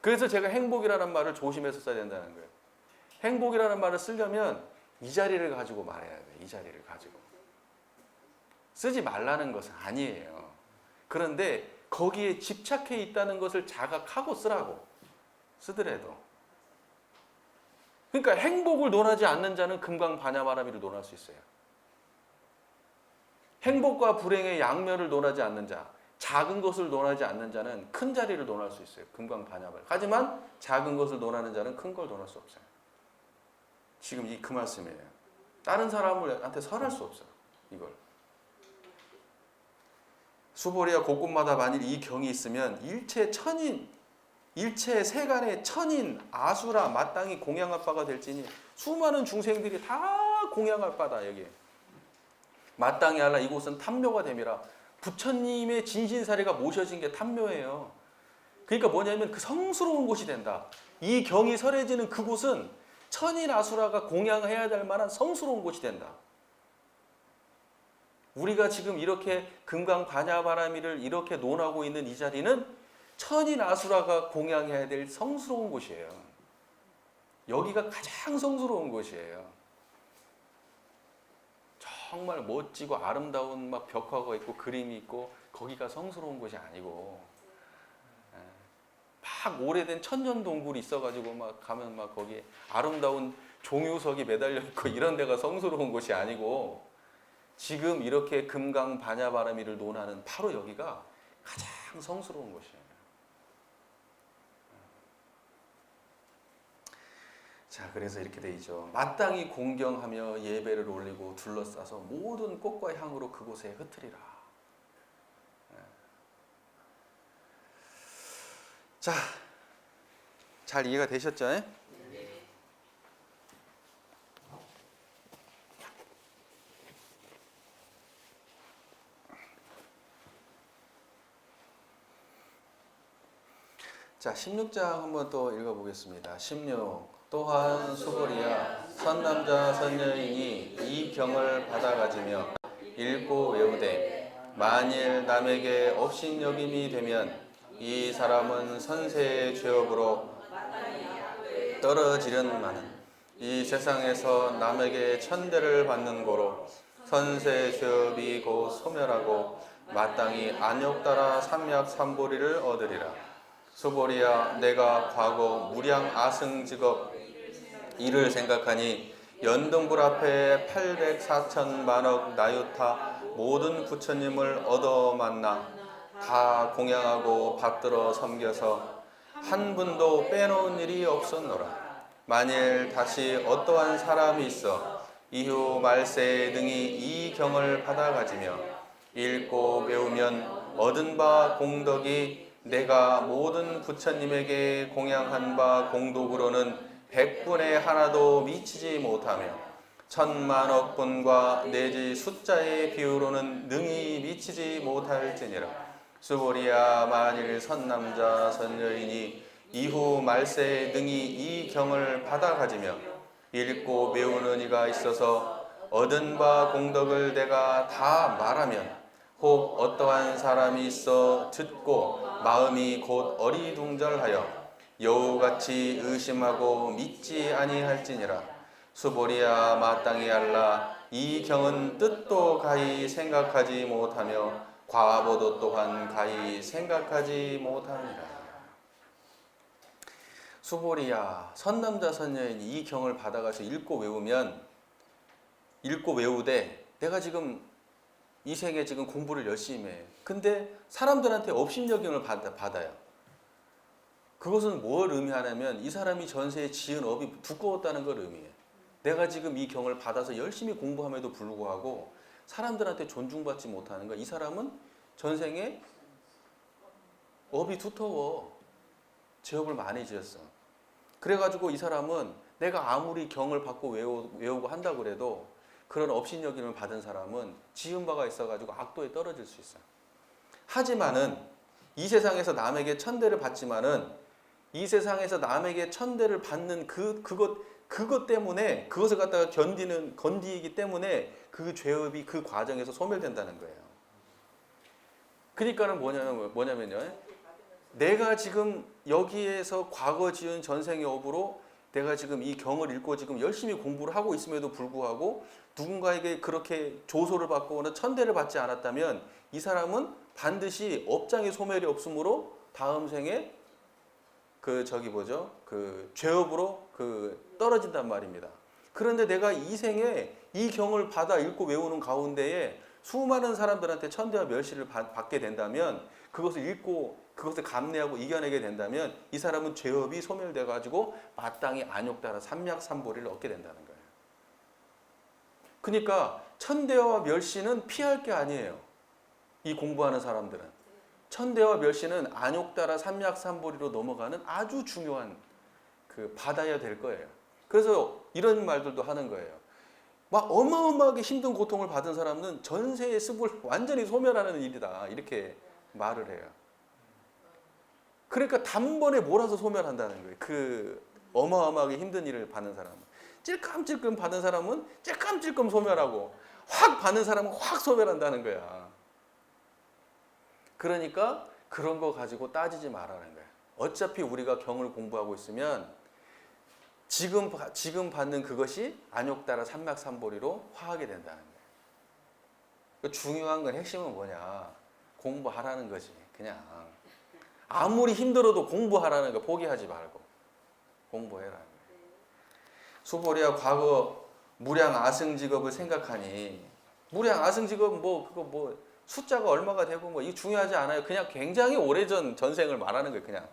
그래서 제가 행복이라는 말을 조심해서 써야 된다는 거예요. 행복이라는 말을 쓰려면 이 자리를 가지고 말해야 돼요. 이 자리를 가지고. 쓰지 말라는 것은 아니에요. 그런데 거기에 집착해 있다는 것을 자각하고 쓰라고. 쓰더라도. 그러니까 행복을 논하지 않는 자는 금강반야바라미를 논할 수 있어요. 행복과 불행의 양면을 논하지 않는 자, 작은 것을 논하지 않는 자는 큰 자리를 논할 수 있어요. 금강반야바라미. 하지만 작은 것을 논하는 자는 큰 걸 논할 수 없어요. 지금 그 말씀이에요. 다른 사람한테 설할 수 없어요. 이걸. 수보리야 곳곳마다 만일 이 경이 있으면 일체 천인, 일체 세간의 천인, 아수라, 마땅히 공양할 바가 될지니 수많은 중생들이 다 공양할 바다. 여기 마땅히 알라 이곳은 탐묘가 됨이라. 부처님의 진신사례가 모셔진 게 탐묘예요. 그러니까 뭐냐면 그 성스러운 곳이 된다. 이 경이 설해지는 그곳은 천인 아수라가 공양해야 될 만한 성스러운 곳이 된다. 우리가 지금 이렇게 금강반야바라미를 이렇게 논하고 있는 이 자리는 천인 아수라가 공양해야 될 성스러운 곳이에요. 여기가 가장 성스러운 곳이에요. 정말 멋지고 아름다운 막 벽화가 있고 그림이 있고 거기가 성스러운 곳이 아니고 막 오래된 천년 동굴이 있어가지고 막 가면 막 거기 아름다운 종유석이 매달려 있고 이런 데가 성스러운 곳이 아니고 지금 이렇게 금강반야바라미를 논하는 바로 여기가 가장 성스러운 곳이에요. 자, 그래서 이렇게 돼 있죠. 마땅히 공경하며 예배를 올리고 둘러싸서 모든 꽃과 향으로 그곳에 흩으리라. 자, 잘 이해가 되셨죠? 네. 자, 16장 한번 또 읽어보겠습니다. 16. 또한 수고리야 선남자 선여인이 이 경을 받아가지며 읽고 외우되 만일 남에게 업신여김이 되면 이 사람은 선세의 죄업으로 떨어지련마는 이 세상에서 남에게 천대를 받는 고로 선세 죄업이 곧 소멸하고 마땅히 안욕 따라 삼약삼보리를 얻으리라. 수보리야 내가 과거 무량 아승직업 이를 생각하니 연등불 앞에 804천만억 나유타 모든 부처님을 얻어 만나 다 공양하고 받들어 섬겨서 한 분도 빼놓은 일이 없었노라. 만일 다시 어떠한 사람이 있어 이후 말세에 능히 이 경을 받아가지며 읽고 배우면 얻은 바 공덕이 내가 모든 부처님에게 공양한 바 공덕으로는 100분의 하나도 미치지 못하며 천만억 분과 내지 숫자의 비유로는 능히 미치지 못할지니라. 수보리야 만일 선남자 선여인이 이후 말세에 능히 이 경을 받아가지며 읽고 배우는 이가 있어서 얻은 바 공덕을 내가 다 말하면 혹 어떠한 사람이 있어 듣고 마음이 곧 어리둥절하여 여우같이 의심하고 믿지 아니할지니라. 수보리야 마땅히 알라. 이 경은 뜻도 가히 생각하지 못하며 과보도 또한 가히 생각하지 못하니라. 수보리야, 선남자 선녀인이 이 경을 받아가서 읽고 외우되 내가 지금 이 생에 지금 공부를 열심히 해. 근데 사람들한테 업신여김을 받아요. 그것은 뭘 의미하냐면 이 사람이 전세에 지은 업이 두꺼웠다는 걸 의미해. 내가 지금 이 경을 받아서 열심히 공부함에도 불구하고 사람들한테 존중받지 못하는 거야. 이 사람은 전생에 업이 두터워. 죄업을 많이 지었어. 그래가지고 이 사람은 내가 아무리 경을 받고 외우고 한다고 그래도 그런 업신여김을 받은 사람은 지은 바가 있어가지고 악도에 떨어질 수 있어요. 하지만은 이 세상에서 남에게 천대를 받지만은 이 세상에서 남에게 천대를 받는 그것 때문에 그것을 갖다가 건디기 때문에 그 죄업이 그 과정에서 소멸된다는 거예요. 그러니까는 뭐냐면요. 내가 지금 여기에서 과거 지은 전생의 업으로 내가 지금 이 경을 읽고 지금 열심히 공부를 하고 있음에도 불구하고 누군가에게 그렇게 조소를 받거나 천대를 받지 않았다면 이 사람은 반드시 업장의 소멸이 없으므로 다음 생에 그 죄업으로 떨어진단 말입니다. 그런데 내가 이 생에 이 경을 받아 읽고 외우는 가운데에 수많은 사람들한테 천대와 멸시를 받게 된다면 그것을 읽고 그것을 감내하고 이겨내게 된다면 이 사람은 죄업이 소멸돼 가지고 마땅히 안욕따라 삼약삼보리를 얻게 된다는 거예요. 그러니까 천대와 멸시는 피할 게 아니에요. 이 공부하는 사람들은 천대와 멸시는 안욕따라 삼약삼보리로 넘어가는 아주 중요한 받아야 될 거예요. 그래서 이런 말들도 하는 거예요. 막 어마어마하게 힘든 고통을 받은 사람은 전세의 습을 완전히 소멸하는 일이다. 이렇게 말을 해요. 그러니까 단번에 몰아서 소멸한다는 거예요. 그 어마어마하게 힘든 일을 받는 사람은. 찔끔찔끔 받은 사람은 찔끔찔끔 소멸하고 확 받는 사람은 확 소멸한다는 거야. 그러니까 그런 거 가지고 따지지 말라는 거야. 어차피 우리가 경을 공부하고 있으면 지금 받는 그것이 안욕따라 삼막삼보리로 화하게 된다는 거예요. 중요한 건 핵심은 뭐냐? 공부하라는 거지. 그냥 아무리 힘들어도 공부하라는 거 포기하지 말고 공부해라는 거예요. 수보리야 과거 무량 아승직업을 생각하니 무량 아승직업 그거 숫자가 얼마가 되고 이거 중요하지 않아요. 그냥 굉장히 오래전 전생을 말하는 거예요. 그냥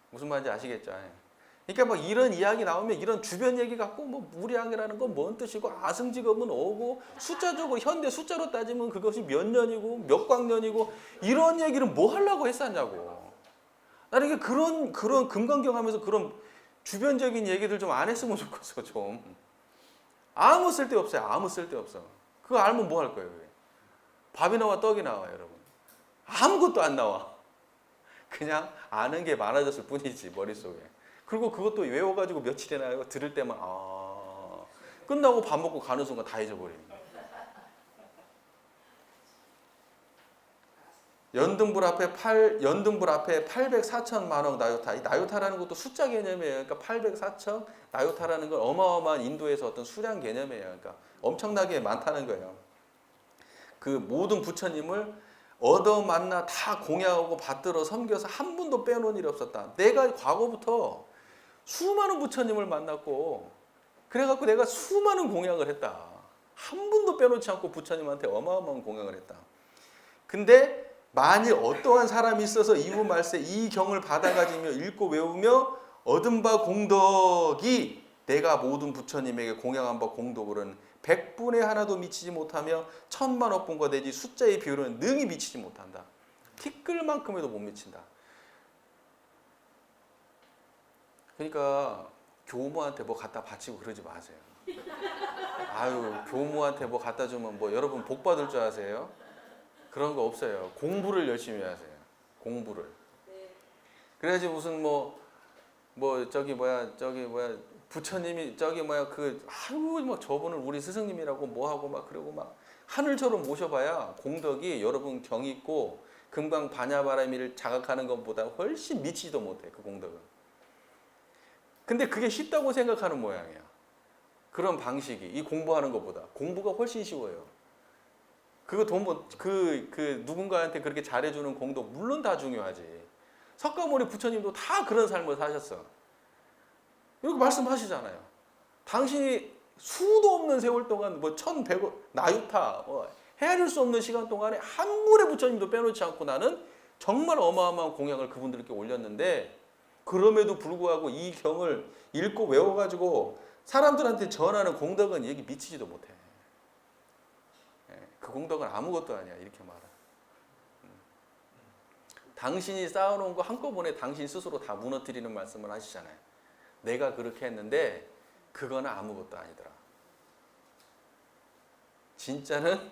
무슨 말인지 아시겠죠? 그러니까 이런 이야기 나오면 이런 주변 얘기 갖고 무량이라는 건 뭔 뜻이고 아승직업은 오고 숫자적으로 현대 숫자로 따지면 그것이 몇 년이고 몇 광년이고 이런 얘기를 뭐 하려고 했었냐고. 나는 그런 금강경 하면서 그런 주변적인 얘기들 좀 안 했으면 좋겠어. 좀 아무 쓸데 없어요. 아무 쓸데 없어. 그거 알면 뭐 할 거예요? 밥이 나와 떡이 나와 여러분. 아무것도 안 나와. 그냥 아는 게 많아졌을 뿐이지 머릿속에. 그리고 그것도 외워가지고 며칠이나 들을 때만 끝나고 밥 먹고 가는 순간 다 잊어버립니다. 연등불 앞에 800, 4천만억 나요타. 이 나요타라는 것도 숫자 개념이에요. 그러니까 800, 4천 나요타라는 건 어마어마한 인도에서 어떤 수량 개념이에요. 그러니까 엄청나게 많다는 거예요. 그 모든 부처님을 얻어 만나 다 공양하고 받들어 섬겨서 한 분도 빼놓은 일이 없었다. 내가 과거부터 수많은 부처님을 만났고 그래갖고 내가 수많은 공양을 했다. 한 분도 빼놓지 않고 부처님한테 어마어마한 공양을 했다. 근데 만일 어떠한 사람이 있어서 이후 말세 이 경을 받아가지며 읽고 외우며 얻은 바 공덕이 내가 모든 부처님에게 공양한 바 공덕으로는 100분의 하나도 미치지 못하며 1000만 억분과 내지 숫자의 비율은 능히 미치지 못한다. 티끌만큼에도 못 미친다. 그러니까 교무한테 뭐 갖다 바치고 그러지 마세요. 아유, 교무한테 뭐 갖다 주면 여러분 복 받을 줄 아세요? 그런 거 없어요. 공부를 열심히 하세요. 공부를. 그래야지 무슨 부처님이 저분은 우리 스승님이라고 뭐하고 그러고 하늘처럼 모셔봐야 공덕이 여러분 경 있고 금강 반야바라미를 자각하는 것보다 훨씬 미치지도 못해. 그 공덕은. 근데 그게 쉽다고 생각하는 모양이야. 그런 방식이 이 공부하는 것보다 공부가 훨씬 쉬워요. 그거 그 누군가한테 그렇게 잘해주는 공덕 물론 다 중요하지. 석가모니 부처님도 다 그런 삶을 사셨어. 이렇게 말씀하시잖아요. 당신이 수도 없는 세월 동안 뭐 1100억 나유타 헤아릴 수 없는 시간 동안에 한 분의 부처님도 빼놓지 않고 나는 정말 어마어마한 공양을 그분들께 올렸는데 그럼에도 불구하고 이 경을 읽고 외워가지고 사람들한테 전하는 공덕은 얘기 미치지도 못해. 그 공덕은 아무것도 아니야 이렇게 말하. 당신이 쌓아놓은 거 한꺼번에 당신 스스로 다 무너뜨리는 말씀을 하시잖아요. 내가 그렇게 했는데 그거는 아무것도 아니더라. 진짜는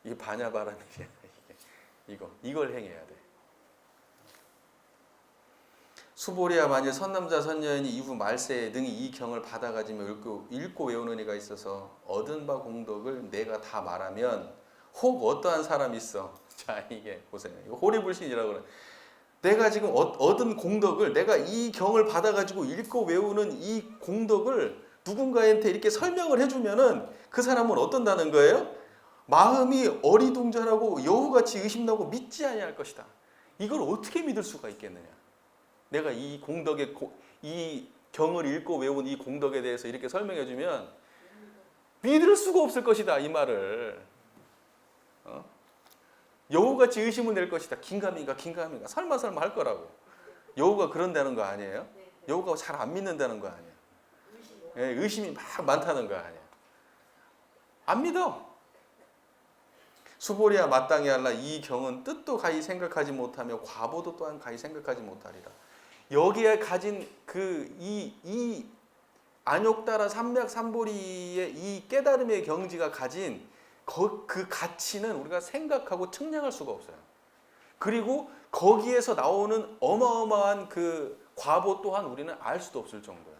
이 반야바람이야. 이걸 행해야 돼. 수보리야 만일 선남자 선녀인이 이후 말세에 능히 이 경을 받아가지며 읽고 외우는 이가 있어서 얻은 바 공덕을 내가 다 말하면 혹 어떠한 사람이 있어. 자 이게 보세요. 이거 호리불신이라고 그래. 내가 지금 얻은 공덕을 내가 이 경을 받아가지고 읽고 외우는 이 공덕을 누군가한테 이렇게 설명을 해주면은 그 사람은 어떤다는 거예요? 마음이 어리둥절하고 여우같이 의심나고 믿지 아니할 것이다. 이걸 어떻게 믿을 수가 있겠느냐? 내가 이 공덕의 이 경을 읽고 외운 이 공덕에 대해서 이렇게 설명해주면 믿을 수가 없을 것이다 이 말을. 여우같이 의심을 낼 것이다. 긴가민가 설마 할 거라고. 여우가 그런다는 거 아니에요? 여우가 잘 안 믿는다는 거 아니에요? 의심이 막 많다는 거 아니에요? 안 믿어. 수보리야 마땅히 할라 이 경은 뜻도 가히 생각하지 못하며 과보도 또한 가히 생각하지 못하리라. 여기에 가진 이 안욕따라 삼맥삼보리의 이 깨달음의 경지가 가진 그 가치는 우리가 생각하고 측량할 수가 없어요. 그리고 거기에서 나오는 어마어마한 그 과보 또한 우리는 알 수도 없을 정도야.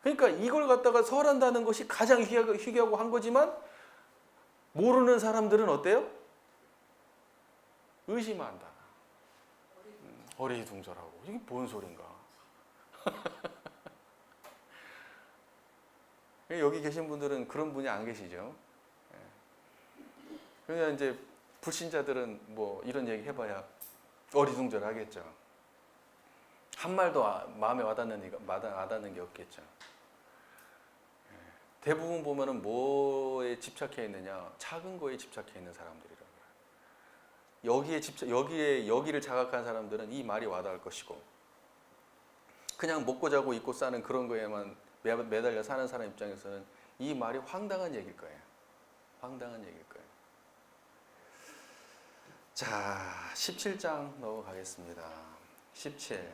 그러니까 이걸 갖다가 설한다는 것이 가장 희귀하고 한 거지만 모르는 사람들은 어때요? 의심한다. 어리둥절하고 이게 뭔 소린가? 여기 계신 분들은 그런 분이 안 계시죠? 그냥 이제 불신자들은 뭐 이런 얘기 해봐야 어리둥절하겠죠. 한 말도 마음에 와닿는 게 없겠죠. 대부분 보면은 뭐에 집착해 있느냐? 작은 거에 집착해 있는 사람들이라고. 여기를 자각한 사람들은 이 말이 와닿을 것이고, 그냥 먹고 자고 입고 사는 그런 거에만 매달려 사는 사람 입장에서는 이 말이 황당한 얘기일 거예요. 황당한 얘기일 거예요. 자, 17장 넘어가겠습니다. 17.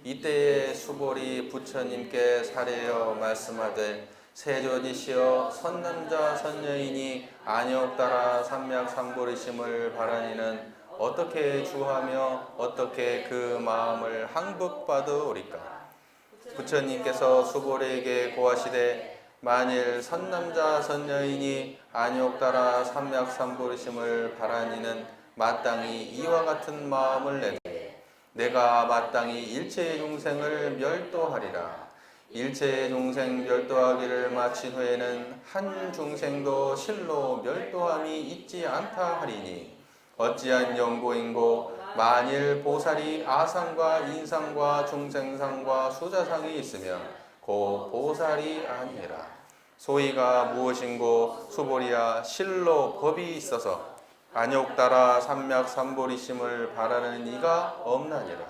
이때에 수보리 부처님께 사례여 말씀하되 세존이시여 선남자 선녀인이 안욕따라 삼맥삼보리심을 바라니는 어떻게 주하며 어떻게 그 마음을 항복받으오리까? 부처님께서 수보리에게 고하시되 만일 선남자 선녀인이 안욕따라 삼맥삼보리심을 바라니는 마땅히 이와 같은 마음을 내되 내가 마땅히 일체의 중생을 멸도하리라. 일체의 중생 멸도하기를 마친 후에는 한 중생도 실로 멸도함이 있지 않다 하리니 어찌한 연고인고 만일 보살이 아상과 인상과 중생상과 수자상이 있으면 고 보살이 아니라. 소위가 무엇인고 수보리야 실로 법이 있어서 안욕따라 삼맥삼보리심을 바라는 이가 없나니라.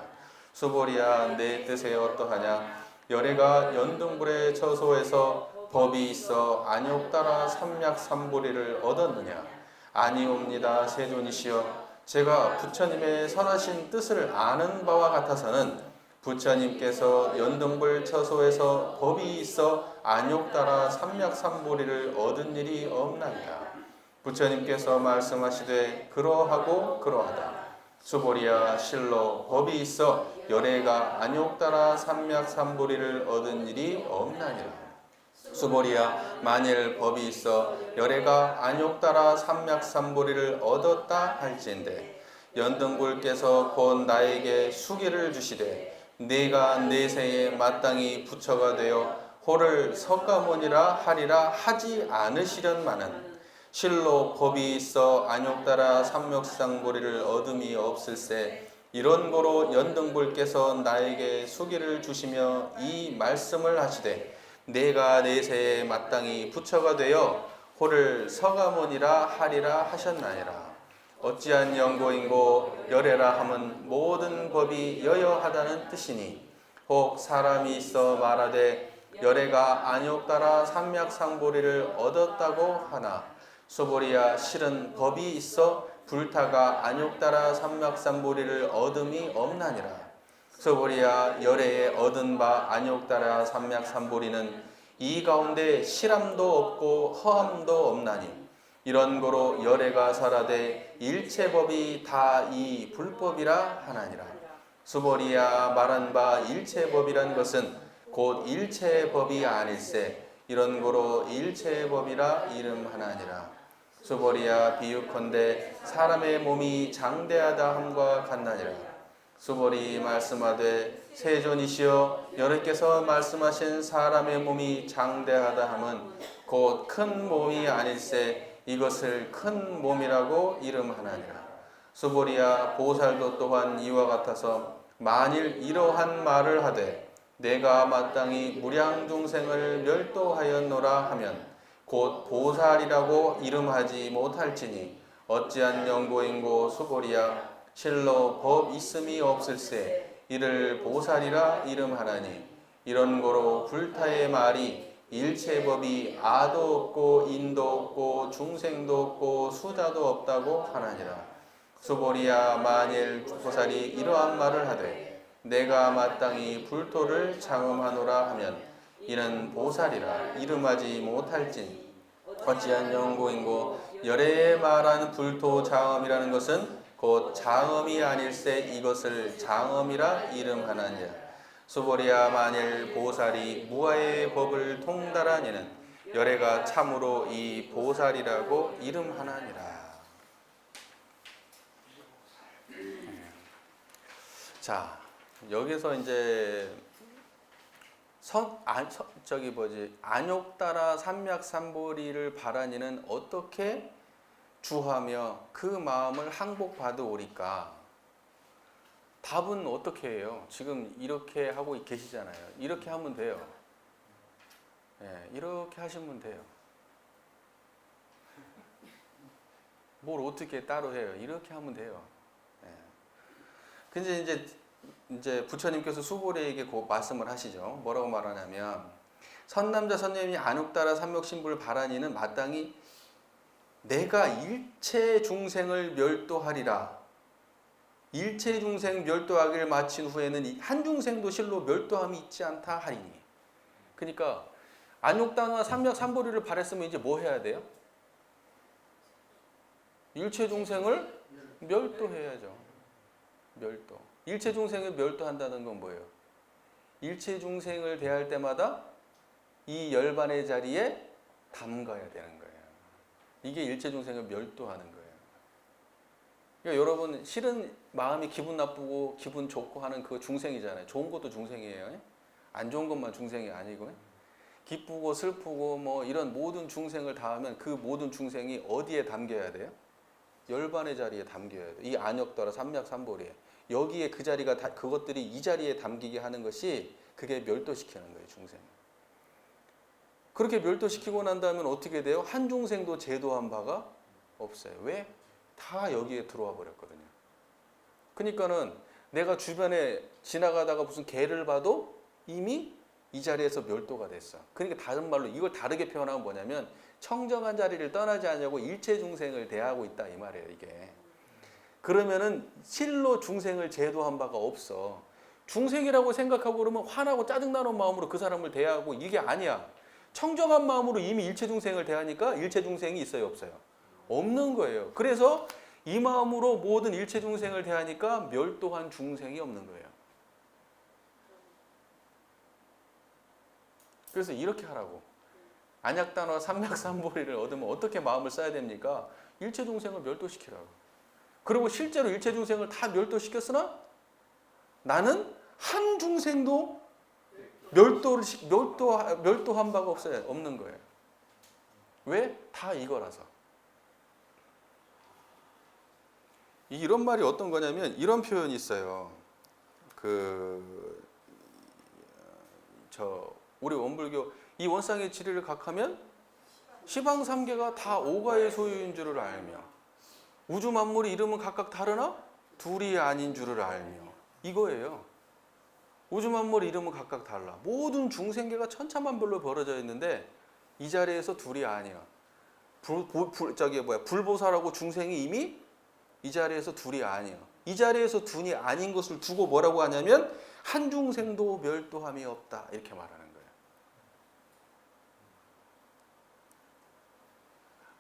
수보리야 내 뜻에 어떠하냐? 열애가 연등불의 처소에서 법이 있어 안욕따라 삼맥삼보리를 얻었느냐? 아니옵니다 세존이시여. 제가 부처님의 선하신 뜻을 아는 바와 같아서는 부처님께서 연등불 처소에서 법이 있어 안욕따라 삼맥삼보리를 얻은 일이 없나이다. 부처님께서 말씀하시되 그러하고 그러하다. 수보리야 실로 법이 있어 열애가 안욕따라 삼맥삼보리를 얻은 일이 없나니라. 수보리야 만일 법이 있어 열애가 안욕따라 삼맥삼보리를 얻었다 할진대 연등불께서 곧 나에게 수기를 주시되 내가 내세에 마땅히 부처가 되어 호를 석가모니라 하리라 하지 않으시련마는 실로 법이 있어 안욕 따라 삼력상보리를 얻음이 없을세. 이런 고로 연등불께서 나에게 수기를 주시며 이 말씀을 하시되 내가 내세에 마땅히 부처가 되어 호를 서가모니라 하리라 하셨나이라. 어찌한 연고인고 열애라 함은 모든 법이 여여하다는 뜻이니 혹 사람이 있어 말하되 열애가 안욕 따라 삼맥상보리를 얻었다고 하나 수보리야 실은 법이 있어 불타가 안욕 따라 삼맥상보리를 얻음이 없나니라. 수보리야 열애에 얻은 바 안욕 따라 삼맥상보리는 이 가운데 실함도 없고 허함도 없나니 이런 고로 열애가 설하되 일체법이 다 이 불법이라 하나니라. 수보리야 말한 바 일체법이란 것은 곧 일체의 법이 아닐세. 이런 고로 일체의 법이라 이름하나니라. 수보리야 비유컨대 사람의 몸이 장대하다 함과 같나니라. 수보리 말씀하되 세존이시여 여러께서 말씀하신 사람의 몸이 장대하다 함은 곧 큰 몸이 아닐세. 이것을 큰 몸이라고 이름하나니라. 수보리야 보살도 또한 이와 같아서 만일 이러한 말을 하되 내가 마땅히 무량중생을 멸도하였노라 하면 곧 보살이라고 이름하지 못할지니 어찌한 연고인고 수보리야 실로 법 있음이 없을세. 이를 보살이라 이름하나니 이런 고로 불타의 말이 일체법이 아도 없고 인도 없고 중생도 없고 수자도 없다고 하나니라. 수보리야 만일 보살이 이러한 말을 하되 내가 마땅히 불토를 장엄하노라 하면 이는 보살이라 이름하지 못할지니 어찌한 연고인고 열애에 말한 불토 장엄이라는 것은 곧 장엄이 아닐세. 이것을 장엄이라 이름하나니라. 수보리야 만일 보살이 무아의 법을 통달하니는 열애가 참으로 이 보살이라고 이름하나니라. 자, 여기서 이제 안욕 따라 삼맥삼보리를 바라니는 어떻게 주하며 그 마음을 항복받으오리까? 답은 어떻게 해요? 지금 이렇게 하고 계시잖아요. 이렇게 하면 돼요. 이렇게 하시면 돼요. 뭘 어떻게 따로 해요? 이렇게 하면 돼요. 근데 이제 부처님께서 수보리에게 그 말씀을 하시죠. 뭐라고 말하냐면 선남자 선녀님이 안욕 따라 삼맥신불을 바라니는 마땅히 내가 일체 중생을 멸도하리라. 일체 중생 멸도하기를 마친 후에는 한 중생도 실로 멸도함이 있지 않다 하리니. 그러니까 안욕단화 삼맥삼보리를 바랬으면 이제 뭐 해야 돼요? 일체 중생을 멸도해야죠. 멸도. 일체 중생을 멸도한다는 건 뭐예요? 일체 중생을 대할 때마다 이 열반의 자리에 담가야 되는 거예요. 이게 일체 중생을 멸도하는 거예요. 그러니까 여러분 실은 마음이 기분 나쁘고 기분 좋고 하는 그 중생이잖아요. 좋은 것도 중생이에요. 안 좋은 것만 중생이 아니고 기쁘고 슬프고 뭐 이런 모든 중생을 다 하면 그 모든 중생이 어디에 담겨야 돼요? 열반의 자리에 담겨야 돼요. 이 안욕따라 삼맥삼보리에. 여기에 그 자리가 그것들이 이 자리에 담기게 하는 것이 그게 멸도시키는 거예요. 중생. 그렇게 멸도시키고 난 다음에 어떻게 돼요? 한 중생도 제도한 바가 없어요. 왜? 다 여기에 들어와 버렸거든요. 그러니까는 내가 주변에 지나가다가 무슨 개를 봐도 이미 이 자리에서 멸도가 됐어. 그러니까 다른 말로 이걸 다르게 표현하면 뭐냐면 청정한 자리를 떠나지 않냐고 일체 중생을 대하고 있다 이 말이에요. 이게. 그러면은 실로 중생을 제도한 바가 없어. 중생이라고 생각하고 그러면 화나고 짜증나는 마음으로 그 사람을 대하고 이게 아니야. 청정한 마음으로 이미 일체 중생을 대하니까 일체 중생이 있어요, 없어요? 없는 거예요. 그래서 이 마음으로 모든 일체 중생을 대하니까 멸도한 중생이 없는 거예요. 그래서 이렇게 하라고. 안약단화 삼맥삼보리를 얻으면 어떻게 마음을 써야 됩니까? 일체 중생을 멸도시키라고. 그리고 실제로 일체 중생을 다 멸도시켰으나 나는 한 중생도 멸도한 바가 없어요. 없는 거예요. 왜? 다 이거라서. 이런 말이 어떤 거냐면 이런 표현이 있어요. 우리 원불교 이 원상의 지리를 각하면 시방삼계가 다 오가의 소유인 줄을 알며 우주 만물의 이름은 각각 다르나 둘이 아닌 줄을 알며 이거예요. 우주 만물의 이름은 각각 달라. 모든 중생계가 천차만별로 벌어져 있는데 이 자리에서 둘이 아니야. 불보살하고 중생이 이미 이 자리에서 둘이 아니야. 이 자리에서 둘이 아닌 것을 두고 뭐라고 하냐면 한 중생도 멸도함이 없다 이렇게 말하는 거예요.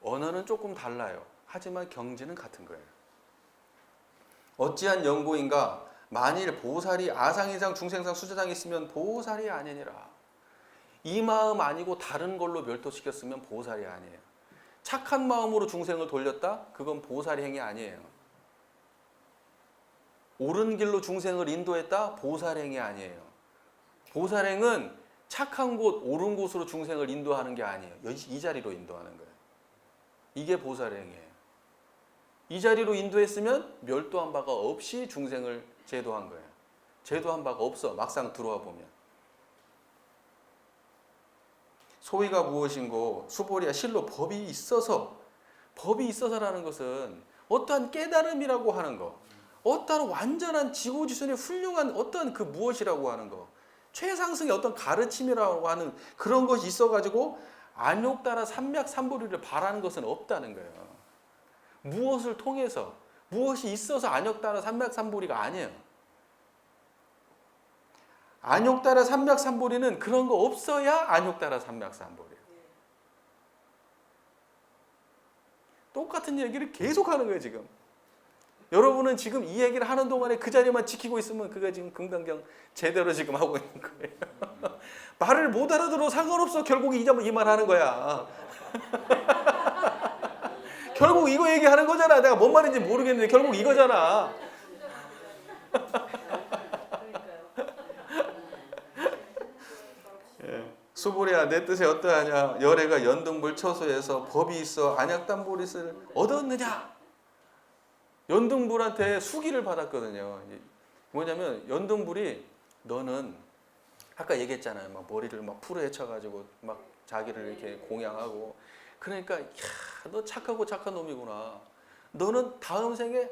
언어는 조금 달라요. 하지만 경지는 같은 거예요. 어찌한 연고인가 만일 보살이 아상이상 중생상 수자상이 있으면 보살이 아니니라. 이 마음 아니고 다른 걸로 멸도시켰으면 보살이 아니에요. 착한 마음으로 중생을 돌렸다? 그건 보살의 행위 아니에요. 옳은 길로 중생을 인도했다? 보살행위 아니에요. 보살행은 착한 곳, 옳은 곳으로 중생을 인도하는 게 아니에요. 이 자리로 인도하는 거예요. 이게 보살행위예요. 이 자리로 인도했으면 멸도한 바가 없이 중생을 제도한 거예요. 제도한 바가 없어. 막상 들어와 보면. 소위가 무엇인고 수보리야 실로 법이 있어서라는 것은 어떠한 깨달음이라고 하는 거, 어떠한 완전한 지고지순의 훌륭한 어떠한 그 무엇이라고 하는 거, 최상승의 어떤 가르침이라고 하는 그런 것이 있어가지고 안욕따라 삼맥삼보리를 바라는 것은 없다는 거예요. 무엇을 통해서 무엇이 있어서 안욕따라 삼맥삼보리가 아니에요. 안욕따라 삼맥삼보리는 그런 거 없어야 안욕따라 삼맥삼보리예요. 똑같은 얘기를 계속하는 거예요 지금. 여러분은 지금 이 얘기를 하는 동안에 그 자리만 지키고 있으면 그게 지금 금강경 제대로 지금 하고 있는 거예요. 말을 못 알아들어 상관없어. 결국 이 말 하는 거야. 결국 이거 얘기하는 거잖아. 내가 뭔 말인지 모르겠는데 결국 이거잖아. 수보리야 내 뜻이 어떠하냐. 열애가 연등불 처소에서 법이 있어 안약담보릿을 얻었느냐. 연등불한테 수기를 받았거든요. 뭐냐면 연등불이 너는 아까 얘기했잖아요. 막 머리를 막 풀어 헤쳐가지고 막 자기를 이렇게 공양하고 그러니까 야, 너 착하고 착한 놈이구나. 너는 다음 생에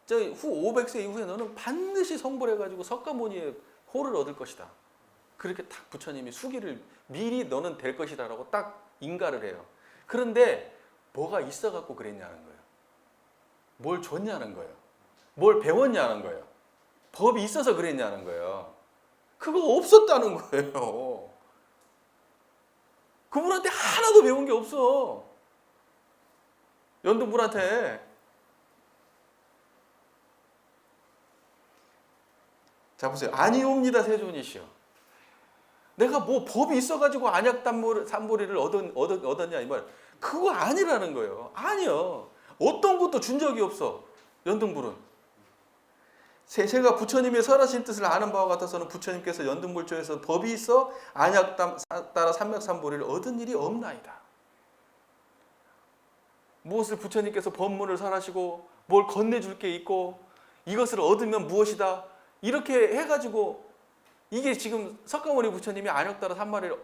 후 500세 이후에 너는 반드시 성불해가지고 석가모니의 호를 얻을 것이다. 그렇게 딱 부처님이 수기를 미리 너는 될 것이다라고 딱 인가를 해요. 그런데 뭐가 있어갖고 그랬냐는 거예요. 뭘 줬냐는 거예요. 뭘 배웠냐는 거예요. 법이 있어서 그랬냐는 거예요. 그거 없었다는 거예요. 그분한테 하나도 배운 게 없어. 연등불한테. 자 보세요. 아니옵니다 세존이시여. 내가 뭐 법이 있어가지고 안약삼보리를 얻었냐 이 말. 그거 아니라는 거예요. 아니요. 어떤 것도 준 적이 없어. 연등불은. 제가 부처님의 설하신 뜻을 아는 바와 같아서는 부처님께서 연등불조에서 법이 있어 안약따라 삼맥삼보리를 얻은 일이 없나이다. 무엇을 부처님께서 법문을 설하시고 뭘 건네줄 게 있고 이것을 얻으면 무엇이다. 이렇게 해가지고 이게 지금 석가모니 부처님이 안약따라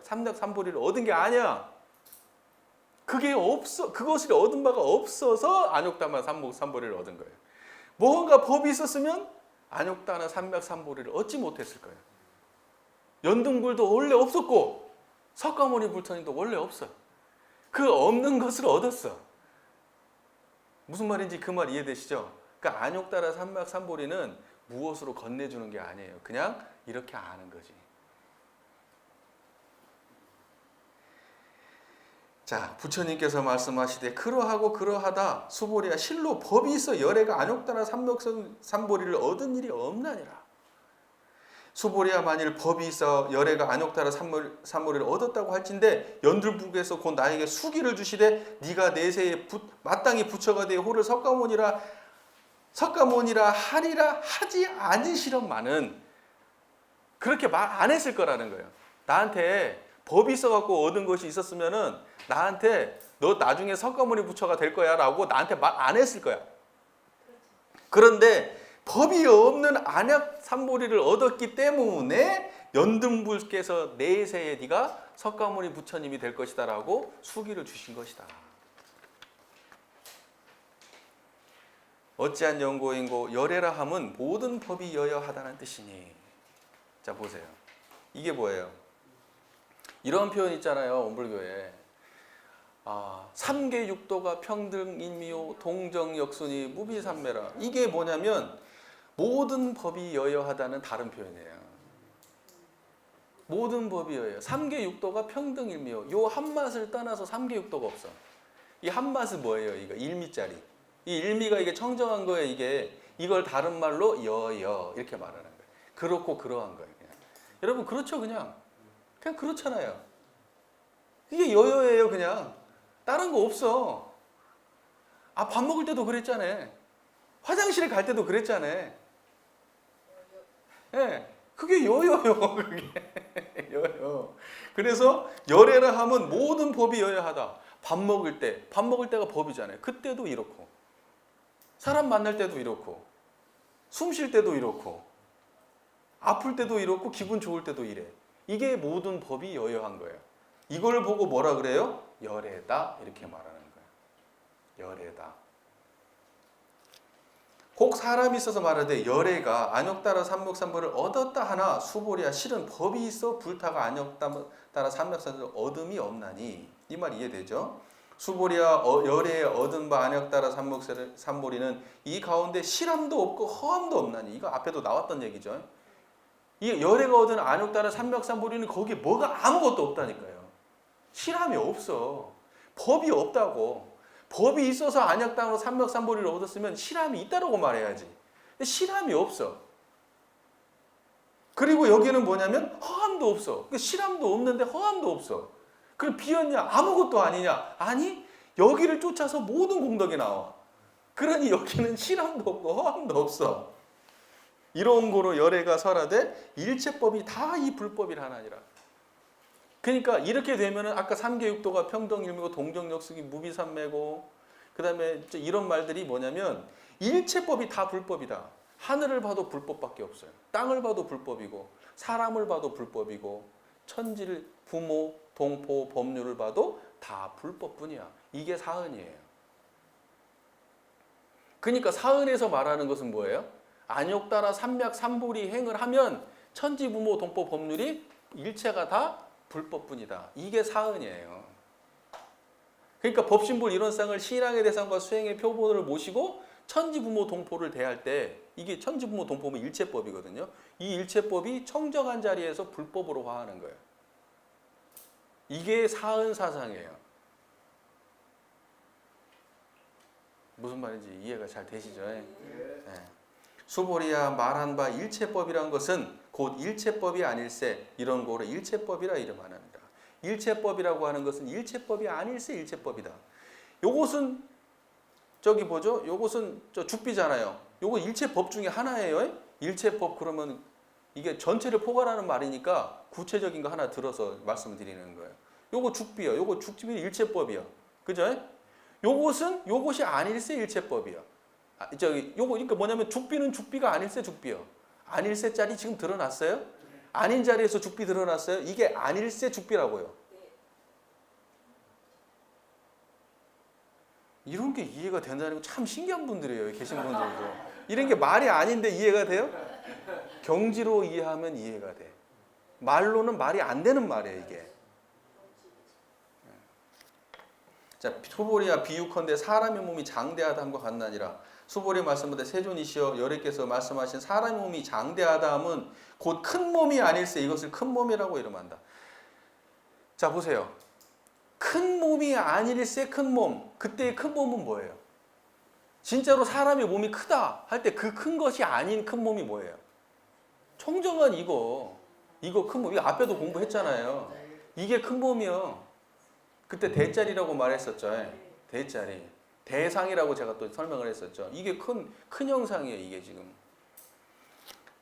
삼맥삼보리를 얻은 게 아니야. 그게 없어. 그것을 얻은 바가 없어서 안욕따라 삼맥삼보리를 얻은 거예요. 뭔가 법이 있었으면 안욕따라 삼맥삼보리를 얻지 못했을 거예요. 연등불도 원래 없었고 석가모니 부처님도 원래 없어. 그 없는 것을 얻었어. 무슨 말인지 그 말 이해되시죠? 그러니까 안욕따라 삼맥삼보리는 무엇으로 건네주는 게 아니에요. 그냥 이렇게 아는 거지. 자, 부처님께서 말씀하시되 그러하고 그러하다 수보리야 실로 법이 있어 열애가 안욕따라 삼맥삼보리를 얻은 일이 없나니라. 수보리야 만일 법이 있어 열애가 안욕따라 삼보리를 얻었다고 할진대 연등불에서 곧 나에게 수기를 주시되 네가 내세에 마땅히 부처가 되어 호를 석가모니라 하리라 하지 않으시련마는 그렇게 말 안 했을 거라는 거예요. 나한테 법이 있어갖고 얻은 것이 있었으면은 나한테 너 나중에 석가모니 부처가 될 거야 라고 나한테 말 안 했을 거야. 그런데 법이 없는 안약 삼보리를 얻었기 때문에 연등불께서 내세에 네가 석가모니 부처님이 될 것이다 라고 수기를 주신 것이다. 어찌한 연고인고 열애라 함은 모든 법이 여여하다는 뜻이니. 자 보세요. 이게 뭐예요? 이런 표현 있잖아요. 온불교에. 삼계육도가 평등인미요 동정역순이 무비삼매라. 이게 뭐냐면 모든 법이 여여하다는 다른 표현이에요. 모든 법이 여여. 삼계육도가 평등일미요. 요 한맛을 떠나서 삼계육도가 없어. 이 한맛은 뭐예요? 이거 일미짜리. 이 일미가 이게 청정한 거예요. 이게 이걸 다른 말로 여여 이렇게 말하는 거예요. 그렇고 그러한 거예요. 그냥. 여러분 그렇죠 그냥 그렇잖아요. 이게 여여예요 그냥. 다른 거 없어. 밥 먹을 때도 그랬잖아요. 화장실에 갈 때도 그랬잖아요. 예, 그게 여여요. 그게 여여. 그래서 열애라 하면 모든 법이 여여하다. 밥 먹을 때가 법이잖아요. 그때도 이렇고, 사람 만날 때도 이렇고, 숨 쉴 때도 이렇고, 아플 때도 이렇고, 기분 좋을 때도 이래. 이게 모든 법이 여여한 거예요. 이걸 보고 뭐라 그래요? 열애다 이렇게 말하는 거예요. 열애다. 혹 사람이 있어서 말하되 열애가 안욕따라 삼목삼보를 얻었다 하나 수보리야 실은 법이 있어 불타가 안욕따라 삼목삼보를 얻음이 없나니. 이 말 이해되죠? 수보리야 열애에 얻은 바 안욕따라 삼목삼보리는 이 가운데 실함도 없고 허함도 없나니. 이거 앞에도 나왔던 얘기죠. 이 열애가 얻은 안욕따라 삼목삼보리는 거기에 뭐가 아무것도 없다니까요. 실함이 없어. 법이 없다고. 법이 있어서 안약당으로 삼목삼보리를 얻었으면 실함이 있다라고 말해야지. 근데 실함이 없어. 그리고 여기는 뭐냐면 허함도 없어. 그러니까 실함도 없는데 허함도 없어. 그럼 비었냐? 아무것도 아니냐? 아니, 여기를 쫓아서 모든 공덕이 나와. 그러니 여기는 실함도 없고 허함도 없어. 이런 거로 열애가 설하되 일체법이 다 이 불법이라 하나니라. 그러니까 이렇게 되면은 아까 삼계육도가 평등일미고 동정역숙이 무비삼매고 그다음에 이런 말들이 뭐냐면 일체법이 다 불법이다. 하늘을 봐도 불법밖에 없어요. 땅을 봐도 불법이고 사람을 봐도 불법이고 천지를 부모, 동포, 법률을 봐도 다 불법뿐이야. 이게 사은이에요. 그러니까 사은에서 말하는 것은 뭐예요? 안욕따라 삼맥 삼보리 행을 하면 천지, 부모, 동포, 법률이 일체가 다 불법뿐이다. 이게 사은이에요. 그러니까 법신불 이론상을 신앙의 대상과 수행의 표본을 모시고 천지부모 동포를 대할 때 이게 천지부모 동포면 일체법이거든요. 이 일체법이 청정한 자리에서 불법으로 화하는 거예요. 이게 사은 사상이에요. 무슨 말인지 이해가 잘 되시죠? 네. 수보리야 말한 바 일체법이란 것은 곧 일체법이 아닐세 이런 거로 일체법이라 이름하는다. 일체법이라고 하는 것은 일체법이 아닐세 일체법이다. 요것은 저기 뭐죠? 요것은 저 죽비잖아요. 요거 일체법 중에 하나예요. 일체법 그러면 이게 전체를 포괄하는 말이니까 구체적인 거 하나 들어서 말씀을 드리는 거예요. 요거 죽비요. 요거 죽비 일체법이요. 그죠? 요것이 아닐세 일체법이요. 요거 그러니까 뭐냐면 죽비는 죽비가 아닐세 죽비요. 아닐세 짤이 지금 드러났어요? 아닌 자리에서 죽비 드러났어요? 이게 아닐세 죽비라고요. 이런 게 이해가 된다는 거 참 신기한 분들이에요. 여기 계신 분들도. 이런 게 말이 아닌데 이해가 돼요? 경지로 이해하면 이해가 돼. 말로는 말이 안 되는 말이에요, 이게. 자, 수보리야 비유컨대 사람의 몸이 장대하다 함과 같나니라. 수보리 말씀하되 세존이시여 여래께서 말씀하신 사람의 몸이 장대하다 함은 곧 큰 몸이 아닐세 이것을 큰 몸이라고 이름한다. 자 보세요. 큰 몸이 아닐세 큰 몸. 그때의 큰 몸은 뭐예요? 진짜로 사람의 몸이 크다 할 때 그 큰 것이 아닌 큰 몸이 뭐예요? 청정한 이거 큰 몸. 이거 앞에도 공부했잖아요. 이게 큰 몸이요. 그때 대짜리라고 말했었죠. 대짜리. 대상이라고 제가 또 설명을 했었죠. 이게 큰 형상이에요. 이게 지금.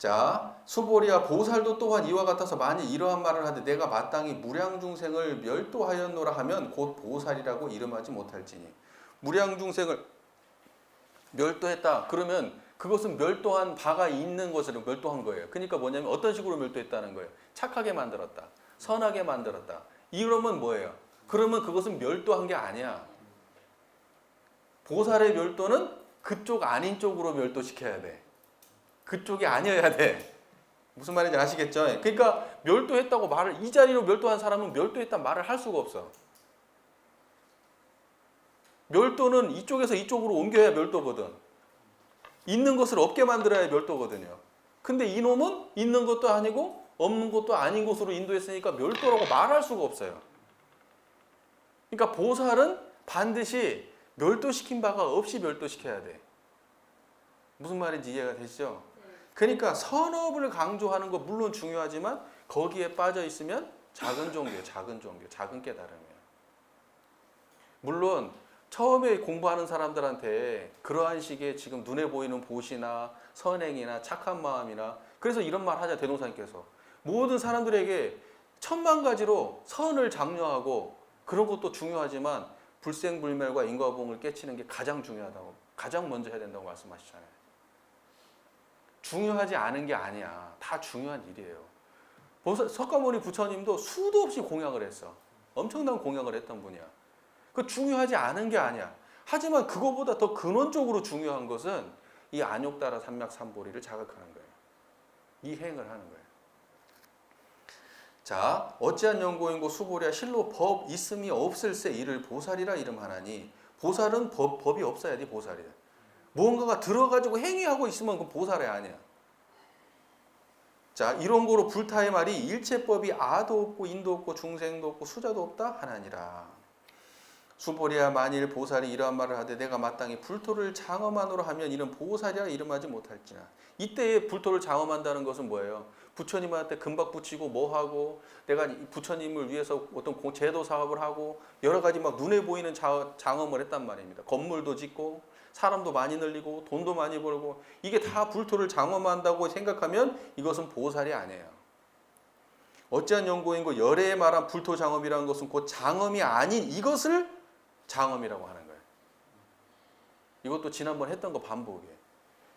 자, 수보리아 보살도 또한 이와 같아서 만일 이러한 말을 하되 내가 마땅히 무량중생을 멸도하였노라 하면 곧 보살이라고 이름하지 못할지니. 무량중생을 멸도했다. 그러면 그것은 멸도한 바가 있는 것을 멸도한 거예요. 그러니까 뭐냐면 어떤 식으로 멸도했다는 거예요. 착하게 만들었다. 선하게 만들었다. 이러면 뭐예요? 그러면 그것은 멸도한 게 아니야. 보살의 멸도는 그쪽 아닌 쪽으로 멸도시켜야 돼. 그쪽이 아니어야 돼. 무슨 말인지 아시겠죠? 그러니까 멸도했다고 말을, 이 자리로 멸도한 사람은 멸도했다는 말을 할 수가 없어. 멸도는 이쪽에서 이쪽으로 옮겨야 멸도거든. 있는 것을 없게 만들어야 멸도거든요. 근데 이놈은 있는 것도 아니고 없는 것도 아닌 곳으로 인도했으니까 멸도라고 말할 수가 없어요. 그러니까 보살은 반드시 멸도시킨 바가 없이 멸도시켜야 돼. 무슨 말인지 이해가 되시죠? 그러니까 선업을 강조하는 거 물론 중요하지만 거기에 빠져 있으면 작은 종교, 작은 깨달음이에요. 물론 처음에 공부하는 사람들한테 그러한 식의 지금 눈에 보이는 보시나 선행이나 착한 마음이나, 그래서 이런 말 하자 대동사님께서 모든 사람들에게 천만 가지로 선을 장려하고 그런 것도 중요하지만 불생불멸과 인과보응을 깨치는 게 가장 중요하다고, 가장 먼저 해야 된다고 말씀하시잖아요. 중요하지 않은 게 아니야. 다 중요한 일이에요. 석가모니 부처님도 수도 없이 공양을 했어. 엄청난 공양을 했던 분이야. 그 중요하지 않은 게 아니야. 하지만 그거보다 더 근원적으로 중요한 것은 이 안욕따라 삼맥삼보리를 자각하는 거예요. 이 행을 하는 거예요. 자, 어찌한 연고인고 수보리야 실로 법 있음이 없을세 이를 보살이라 이름하나니. 보살은 법이 없어야 돼. 보살이. 무언가가 들어가지고 행위하고 있으면 그 보살이 아니야. 자, 이런 거로 불타의 말이 일체법이 아도 없고 인도 없고 중생도 없고 수자도 없다 하나니라. 수보리야 만일 보살이 이러한 말을 하되 내가 마땅히 불토를 장엄하노라 하면 이는 보살이라 이름하지 못할지나. 이때에 불토를 장엄한다는 것은 뭐예요? 부처님한테 금박 붙이고 뭐하고 내가 부처님을 위해서 어떤 제도 사업을 하고 여러 가지 막 눈에 보이는 장엄을 했단 말입니다. 건물도 짓고 사람도 많이 늘리고 돈도 많이 벌고 이게 다 불토를 장엄한다고 생각하면 이것은 보살이 아니에요. 어찌한 연고인고 열애에 말한 불토 장엄이라는 것은 곧 장엄이 아닌 이것을 장엄이라고 하는 거예요. 이것도 지난번 했던 거 반복이에요.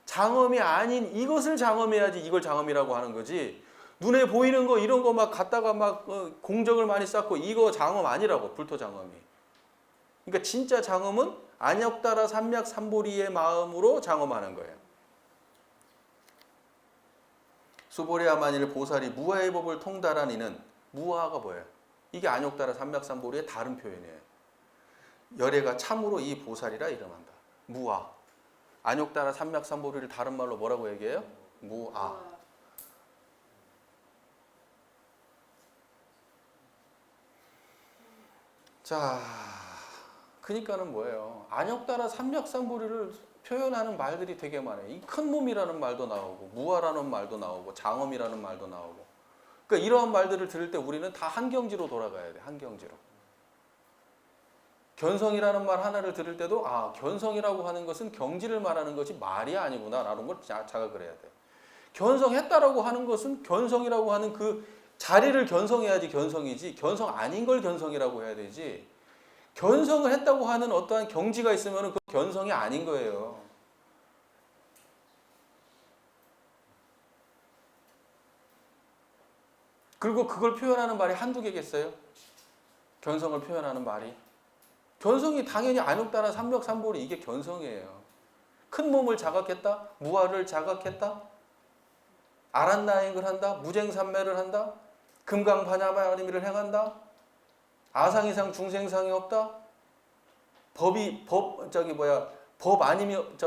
장엄이 아닌 이것을 장엄해야지 이걸 장엄이라고 하는 거지. 눈에 보이는 거 이런 거 막 갖다가 막 공적을 많이 쌓고 이거 장엄 아니라고. 불토 장엄이. 그러니까 진짜 장엄은 안욕따라 삼맥삼보리의 마음으로 장엄하는 거예요. 수보리야 만일 보살이 무아의 법을 통달한 이는, 무아가 뭐예요? 이게 안욕따라 삼맥삼보리의 다른 표현이에요. 열애가 참으로 이 보살이라 이름한다. 무아. 안욕따라 삼맥삼보리를 다른 말로 뭐라고 얘기해요? 무아. 자, 그러니까는 뭐예요? 안욕따라 삼맥삼보리를 표현하는 말들이 되게 많아요. 이 큰 몸이라는 말도 나오고 무아라는 말도 나오고 장엄이라는 말도 나오고. 그러니까 이러한 말들을 들을 때 우리는 다 한경지로 돌아가야 돼. 한경지로. 견성이라는 말 하나를 들을 때도 아, 견성이라고 하는 것은 경지를 말하는 것이 말이 아니구나 라는 걸 자각을 해야 돼. 견성했다라고 하는 것은 견성이라고 하는 그 자리를 견성해야지 견성이지, 견성 아닌 걸 견성이라고 해야 되지. 견성을 했다고 하는 어떠한 경지가 있으면 그 견성이 아닌 거예요. 그리고 그걸 표현하는 말이 한두 개겠어요? 견성을 표현하는 말이. 견성이 당연히 안욕따라 삼맥삼보리 이게 견성이에요. 큰 몸을 자각했다? 무아를 자각했다? 아란나행을 한다? 무쟁삼매를 한다? 금강반야마리미를 행한다? 아상이상 중생상이 없다? 법 아니면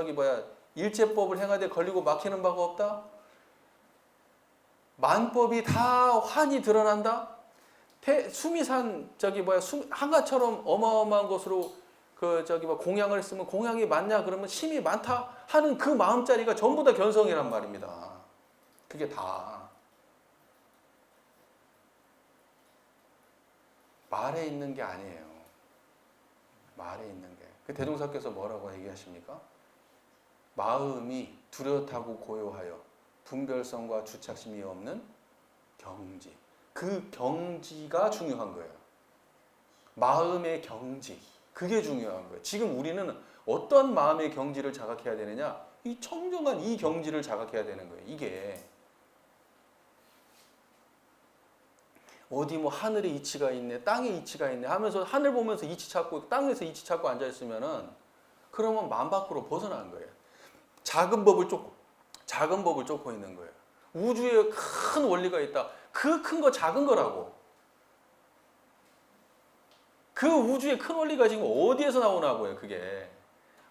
일체법을 행하되 걸리고 막히는 바가 없다? 만법이 다 환히 드러난다? 수미산 한가처럼 어마어마한 것으로 공양을 했으면 공양이 많냐 그러면 심이 많다 하는 그 마음자리가 전부 다 견성이란 말입니다. 그게 다 말에 있는 게 아니에요. 말에 있는 게. 그 대종사께서 뭐라고 얘기하십니까? 마음이 뚜렷하고 고요하여 분별성과 주착심이 없는 경지. 그 경지가 중요한 거예요. 마음의 경지. 그게 중요한 거예요. 지금 우리는 어떤 마음의 경지를 자각해야 되느냐? 이 청정한 이 경지를 자각해야 되는 거예요. 이게 어디 뭐 하늘에 이치가 있네, 땅에 이치가 있네 하면서 하늘 보면서 이치 찾고 땅에서 이치 찾고 앉아 있으면은 그러면 마음 밖으로 벗어난 거예요. 작은 법을 쫓고 있는 거예요. 우주에 큰 원리가 있다. 그 큰 거 작은 거라고. 그 우주의 큰 원리가 지금 어디에서 나오나고요, 그게.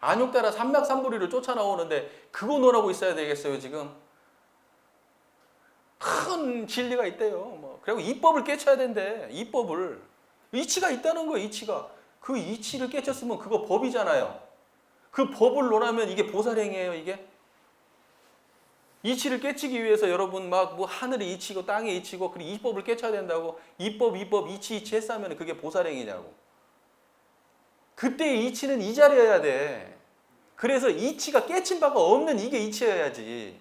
안욕 따라 삼맥삼보리를 쫓아 나오는데 그거 논하고 있어야 되겠어요, 지금. 큰 진리가 있대요. 뭐. 그리고 이법을 깨쳐야 된대. 이법을. 이치가 있다는 거예요, 이치가. 그 이치를 깨쳤으면 그거 법이잖아요. 그 법을 논하면 이게 보살행이에요, 이게. 이치를 깨치기 위해서 여러분 막 뭐 하늘에 이치고 땅에 이치고 그리고 이 법을 깨쳐야 된다고 이법 이치 했으면 그게 보살행이냐고. 그때 이치는 이 자리여야 돼. 그래서 이치가 깨친 바가 없는 이게 이치여야지.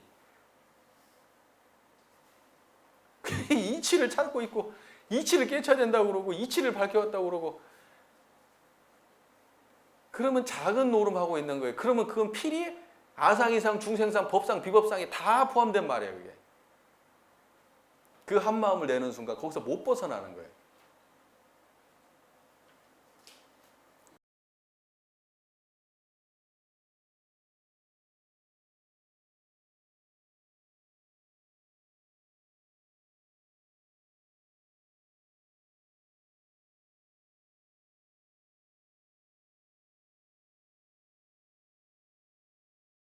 이치를 찾고 있고 이치를 깨쳐야 된다고 그러고 이치를 밝혀왔다고 그러고 그러면 작은 노름하고 있는 거예요. 그러면 그건 필히 아상이상, 중생상, 법상, 비법상이 다 포함된 말이에요. 그게. 그 한 마음을 내는 순간 거기서 못 벗어나는 거예요.